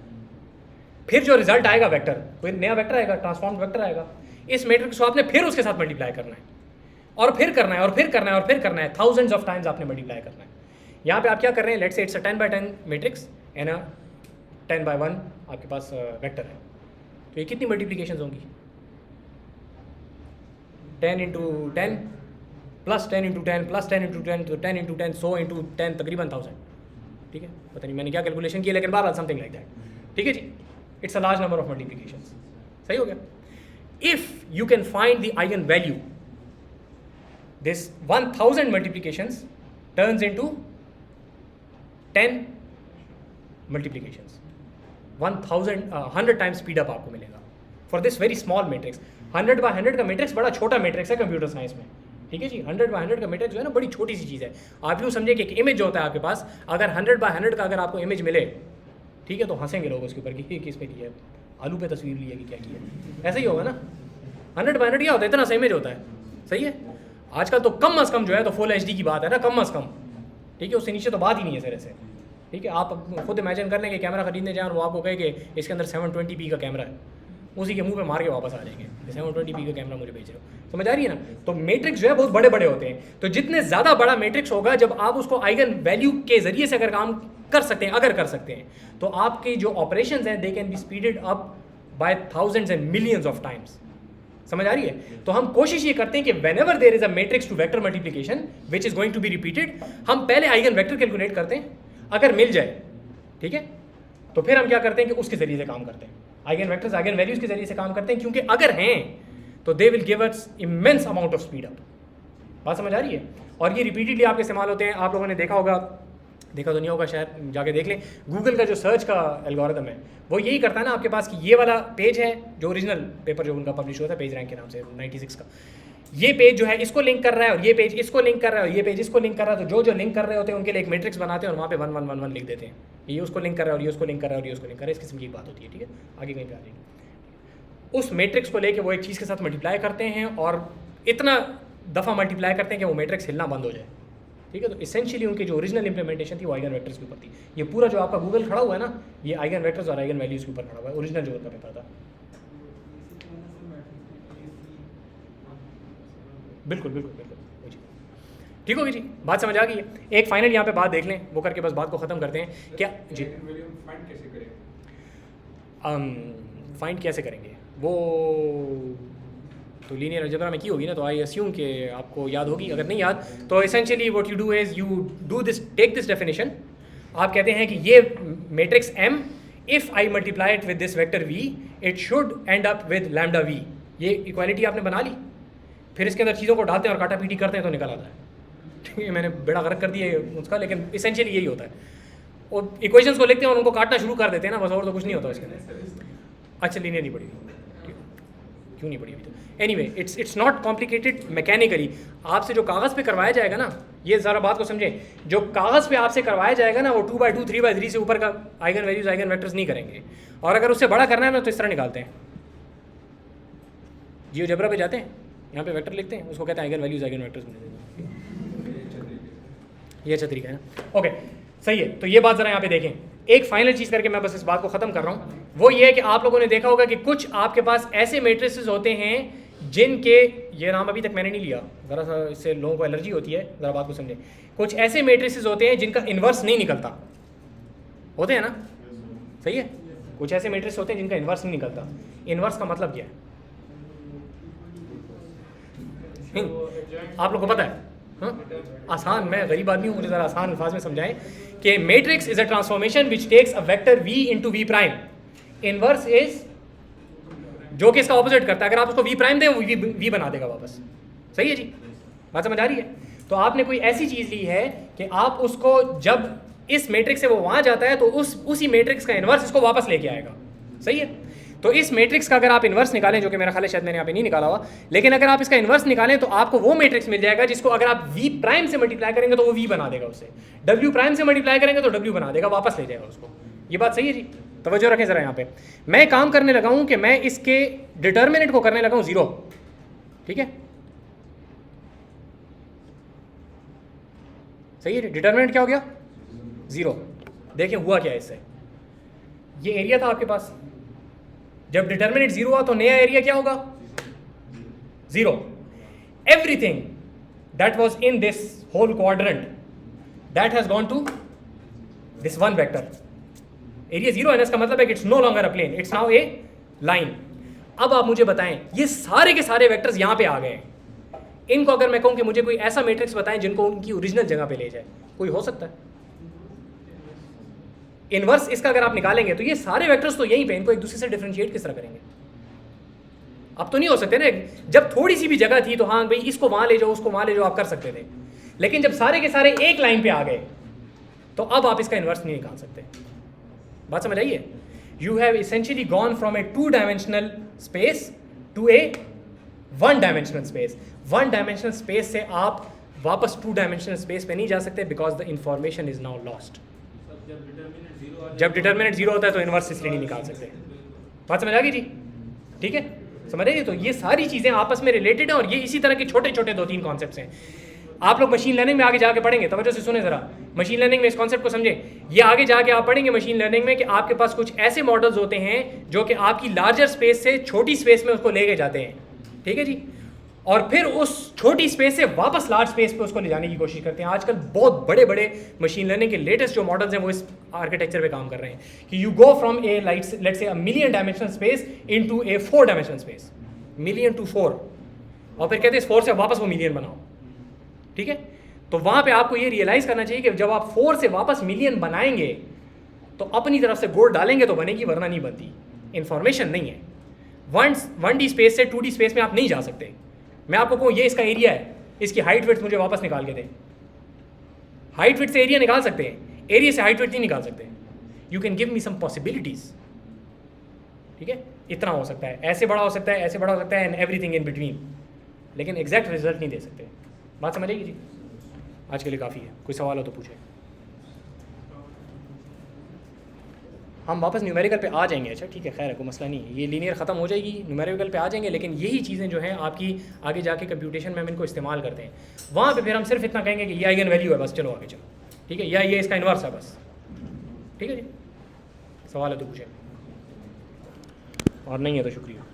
Speaker 1: फिर जो रिजल्ट आएगा वेक्टर, कोई नया वेक्टर आएगा, ट्रांसफॉर्म्ड वेक्टर आएगा, इस मैट्रिक्स को आपने फिर उसके साथ मल्टीप्लाई करना है और फिर करना है और फिर करना है और फिर करना है, थाउजेंड्स ऑफ टाइम्स आपने मल्टीप्लाई करना है। यहाँ पे आप क्या कर रहे हैं, let's say it's a 10 by 10 matrix and a 10 by 1 आपके पास वेक्टर है, तो ये कितनी मल्टीप्लिकेशंस होंगी, 10 into 10 plus 10 into 10 plus 10 into 10 तो 10 into 10 100 into 10 तकरीबन 1000, ठीक है, पता नहीं मैंने क्या कैलकुलेशन की लेकिन बहरहाल समथिंग लाइक दैट, ठीक है जी, it's a large number of multiplications, सही हो गया। If you can find the eigen value, this 1000 multiplications turns into 10 multiplications, 100 times speed up आपको मिलेगा for this very small matrix. 100 by 100 का मैट्रिक्स बड़ा छोटा मैट्रिक्स है कंप्यूटर साइंस में, ठीक है जी, 100 by 100 का मैट्रिक्स जो है ना बड़ी छोटी सी चीज़ है। आप यूँ समझिए कि एक इमेज जो होता है आपके पास, अगर 100 by 100 का अगर आपको इमेज मिले, ठीक है, तो हंसेंगे लोग उसके ऊपर कि किस पे की है, आलू पे तस्वीर ली है कि क्या की है, ऐसा ही होगा ना। 100 by 100 क्या होता है, इतना सा इमेज होता है, सही है। आजकल तो कम अज़ कम जो है तो फुल HD की बात है ना, कम अज़ कम, ठीक है, उससे नीचे तो बात ही नहीं है सिरे से, ठीक है। आप खुद इमेजिन कर लें कि कैमरा खरीदने जाएँ और वो आपको कहे कि इसके अंदर 720p का कैमरा है, उसी के मुंह पे मार के वापस आ जाएंगे, 720p का कैमरा मुझे बेच रहे हो, समझ आ रही है ना। तो मैट्रिक्स जो है बहुत बड़े बड़े होते हैं, तो जितने ज़्यादा बड़ा मैट्रिक्स होगा, जब आप उसको आइगन वैल्यू के जरिए से अगर काम कर सकते हैं, अगर कर सकते हैं, तो आपके जो ऑपरेशंस हैं they can be speeded up by thousands and millions of times, समझ आ रही है। तो हम कोशिश ये करते हैं कि whenever there is a matrix to vector multiplication which is going to be repeated, हम पहले आइगन वेक्टर कैलकुलेट करते हैं, अगर मिल जाए, ठीक है, तो फिर हम क्या करते हैं कि उसके जरिए से काम करते हैं, आइगन वेक्टर्स आइगन वैल्यूज के जरिए से काम करते हैं, क्योंकि अगर हैं तो they will give us immense amount of speed up, बात समझ आ रही है। और ये रिपीटेडली आपके इस्तेमाल होते हैं, आप लोगों ने देखा होगा, देखा तो नहीं होगा शायद, जाके देख लें, गूगल का जो सर्च का एल्गोरिथम है वो यही करता है ना आपके पास कि ये वाला पेज है जो ओरिजिनल पेपर जो उनका पब्लिश हुआ था पेज रैंक के नाम से 96 का, ये पेज जो है इसको लिंक कर रहा है और ये पेज इसको लिंक कर रहा है और ये पेज इसको लिंक कर रहा है, तो जो लिंक कर रहे होते हैं उनके लिए एक मैट्रिक्स बनाते हैं और वहाँ पे 1 1 1 1 लिख देते हैं, ये उसको लिंक कर रहा है और ये उसको लिंक कर रहा है और ये उसको लिंक कर रहा है, इस किस्म की बात होती है, ठीक है, आगे कहीं पे आ जाएगी। उस मैट्रिक्स को लेके वो एक चीज़ के साथ मल्टीप्लाई करते हैं और इतना दफ़ा मल्टीप्लाई करते हैं कि वो मैट्रिक्स हिलना बंद हो जाए, ठीक है। तो इसेंशियली उनकी जो ओरिजिनल इंप्लीमेंटेशन थी वो आइगन वेक्टर्स के ऊपर थी। ये पूरा जो आपका गूगल खड़ा हुआ है ना, ये आइगन वेक्टर्स और आइगन वैल्यूज़ के ऊपर खड़ा हुआ है, ओरिजिनल जो उनका पेपर था। बिल्कुल बिल्कुल बिल्कुल जी, ठीक होगी जी, बात समझ आ गई है। एक फाइनल यहाँ पे बात देख लें, वो करके बस बात को ख़त्म करते हैं। क्या जी, फाइंड कैसे करेंगे वो तो लीनियर अलजेब्रा में की होगी ना, तो आई अस्यूम कि आपको याद होगी, अगर नहीं याद तो essentially what you do is you do this, take this definition, आप कहते हैं कि ये matrix M if I multiply it with this vector V it should end up with lambda V, ये इक्वालिटी आपने बना ली, फिर इसके अंदर चीज़ों को डालते हैं और काटा पीटी करते हैं तो निकल आता है, ठीक है। मैंने बेड़ा गर्क कर दिया है उसका, लेकिन इसेंशियली यही होता है। और इक्वेशंस को लिखते हैं और उनको काटना शुरू कर देते हैं ना, बस, और तो कुछ नहीं होता इसके अंदर। अच्छा, लीनियर नहीं पड़ी, क्यों नहीं पड़ी अभी तो, anyway it's not complicated mechanically. आपसे जो कागज़ पे करवाया जाएगा ना, ये ज़रा बात को समझें, जो कागज़ पे आपसे करवाया जाएगा ना वो 2 by 2 3 by 3 से ऊपर का आइगन वैल्यूज आइगन वेक्टर्स नहीं करेंगे, और अगर उससे बड़ा करना है ना तो इस तरह निकालते हैं, जियोजेब्रा पे जाते हैं, यहाँ पे वेक्टर लिखते हैं, उसको कहते हैं आइगन वैल्यूज आइगन वेक्टर्स बने देंगे, ये अच्छा तरीका है ना। ओके, सही है। तो ये बात ज़रा यहाँ पे देखें, एक फाइनल चीज़ करके मैं बस इस बात को ख़त्म कर रहा हूँ, वो ये है कि आप लोगों ने देखा होगा कि कुछ आपके पास ऐसे मैट्रिसेस होते हैं जिनके, ये नाम अभी तक मैंने नहीं लिया, ज़रा सा इससे लोगों को एलर्जी होती है, ज़रा बात को समझें। कुछ ऐसे मैट्रिसेस होते हैं जिनका इन्वर्स नहीं निकलता, होते हैं ना, सही है। कुछ ऐसे मैट्रिक्स होते हैं जिनका इन्वर्स नहीं निकलता। इन्वर्स का मतलब क्या है आप लोग को पता है? हाँ, आसान, मैं गरीब आदमी हूँ, मुझे ज़रा आसान अल्फाज में समझाएं कि matrix is a transformation which takes a vector V into V prime. Inverse is जो कि इसका ऑपोजिट करता है, अगर आप उसको V प्राइम दें वो V बना देगा वापस, सही है जी, बात समझ आ रही है। तो आपने कोई ऐसी चीज़ ली है कि आप उसको जब इस मैट्रिक्स से वो वहाँ जाता है तो उसी मैट्रिक्स का इनवर्स इसको वापस लेके आएगा, सही है। तो इस मैट्रिक्स का अगर आप इन्वर्स निकालें, जो कि मेरा ख्याल है शायद मैंने यहाँ पे नहीं निकाला हुआ, लेकिन अगर आप इसका इन्वर्स निकालें तो आपको वो मैट्रिक्स मिल जाएगा जिसको अगर आप v प्राइम से मल्टीप्लाई करेंगे तो वो v बना देगा उसे, w प्राइम से मल्टीप्लाई करेंगे तो w बना देगा, वापस ले जाएगा उसको। ये बात सही है जी? तवज्जो रखें ज़रा यहाँ पे। मैं काम करने लगा हूँ कि मैं इसके डिटर्मिनेंट को करने लगा हूँ 0, ठीक है? सही है, डिटर्मिनेंट क्या हो गया? 0। देखें हुआ क्या है इससे, ये एरिया था आपके पास, जब डिटर्मिनेंट 0 हुआ तो नया एरिया क्या होगा? 0। Everything that was in this whole quadrant that has gone to this one vector. Area 0 है ना, इसका मतलब है कि it's no longer a plane, it's now a line. अब आप मुझे बताएं, ये सारे के सारे वेक्टर्स यहां पे आ गए हैं, इनको अगर मैं कहूं कि मुझे कोई ऐसा मैट्रिक्स बताएं जिनको उनकी ओरिजिनल जगह पे ले जाए, कोई हो सकता है? इनवर्स इसका अगर आप निकालेंगे तो ये सारे वेक्टर्स तो यहीं पे, इनको एक दूसरे से डिफरेंशिएट किस तरह करेंगे? अब तो नहीं हो सकते ना, जब थोड़ी सी भी जगह थी तो हाँ भाई इसको वहां ले जाओ, उसको वहां ले जाओ, आप कर सकते थे, लेकिन जब सारे के सारे एक लाइन पे आ गए तो अब आप इसका इन्वर्स नहीं निकाल सकते। बात समझ आइए? You have essentially gone from a 2 dimensional space to a 1 dimensional space. 1 dimensional space से आप वापस 2 डायमेंशनल स्पेस पे नहीं जा सकते, because the information is now lost. जब डिटर्मिनेंट 0 होता है तो इन्वर्स इसलिए नहीं निकाल सकते। बात समझ आ गई जी? ठीक है, समझ आइए? तो ये सारी चीज़ें आपस में रिलेटेड हैं और ये इसी तरह के छोटे छोटे 2-3 कॉन्सेप्ट्स हैं। आप लोग मशीन लर्निंग में आगे जाके पढ़ेंगे, तवज्जो से सुने ज़रा, मशीन लर्निंग में इस कॉन्सेप्ट को समझें। ये आगे जाके आप पढ़ेंगे मशीन लर्निंग में कि आपके पास कुछ ऐसे मॉडल्स होते हैं जो कि आपकी लार्जर स्पेस से छोटी स्पेस में उसको लेके जाते हैं, ठीक है जी, और फिर उस छोटी स्पेस से वापस लार्ज स्पेस पे उसको ले जाने की कोशिश करते हैं। आजकल बहुत बड़े बड़े मशीन लर्निंग के लेटेस्ट जो मॉडल्स हैं वो इस आर्किटेक्चर पे काम कर रहे हैं कि you go from a let's say a million dimensional space into a 4 dimensional space, million to 4, और फिर कहते हैं इस 4 से वापस वो मिलियन बनाओ, ठीक है? तो वहां पे आपको ये रियलाइज करना चाहिए कि जब आप 4 से वापस मिलियन बनाएंगे तो अपनी तरफ से गोल डालेंगे तो बनेगी, वरना नहीं बनती। इंफॉर्मेशन नहीं है। 1D स्पेस से 2D स्पेस में आप नहीं जा सकते। मैं आपको कहूँ ये इसका एरिया है, इसकी हाइट विड्थ मुझे वापस निकाल के दें। हाइट विड्थ से एरिया निकाल सकते हैं, एरिया से हाइट विड्थ नहीं निकाल सकते। You can give me some possibilities, ठीक है? इतना हो सकता है, ऐसे बड़ा हो सकता है, ऐसे बड़ा हो सकता है, एंड एवरीथिंग इन बिटवीन, लेकिन एग्जैक्ट रिजल्ट नहीं दे सकते। बात समझ आएगी जी? आज के लिए काफ़ी है, कोई सवाल हो तो पूछे। हम वापस न्यूमेरिकल पे आ जाएंगे। अच्छा ठीक है, खैर है, कोई मसला नहीं है, ये लीनियर ख़त्म हो जाएगी, न्यूमेरिकल पे आ जाएंगे, लेकिन यही चीज़ें जो हैं आपकी आगे जाके कंप्यूटेशन में हम इनको इस्तेमाल करते हैं। वहाँ पे फिर हम सिर्फ इतना कहेंगे कि ये आइगन वैल्यू है, बस चलो आगे चलो, ठीक है, या ये इसका इन्वर्स है, बस, ठीक है जी? सवाल है तो पूछे, और नहीं है तो शुक्रिया।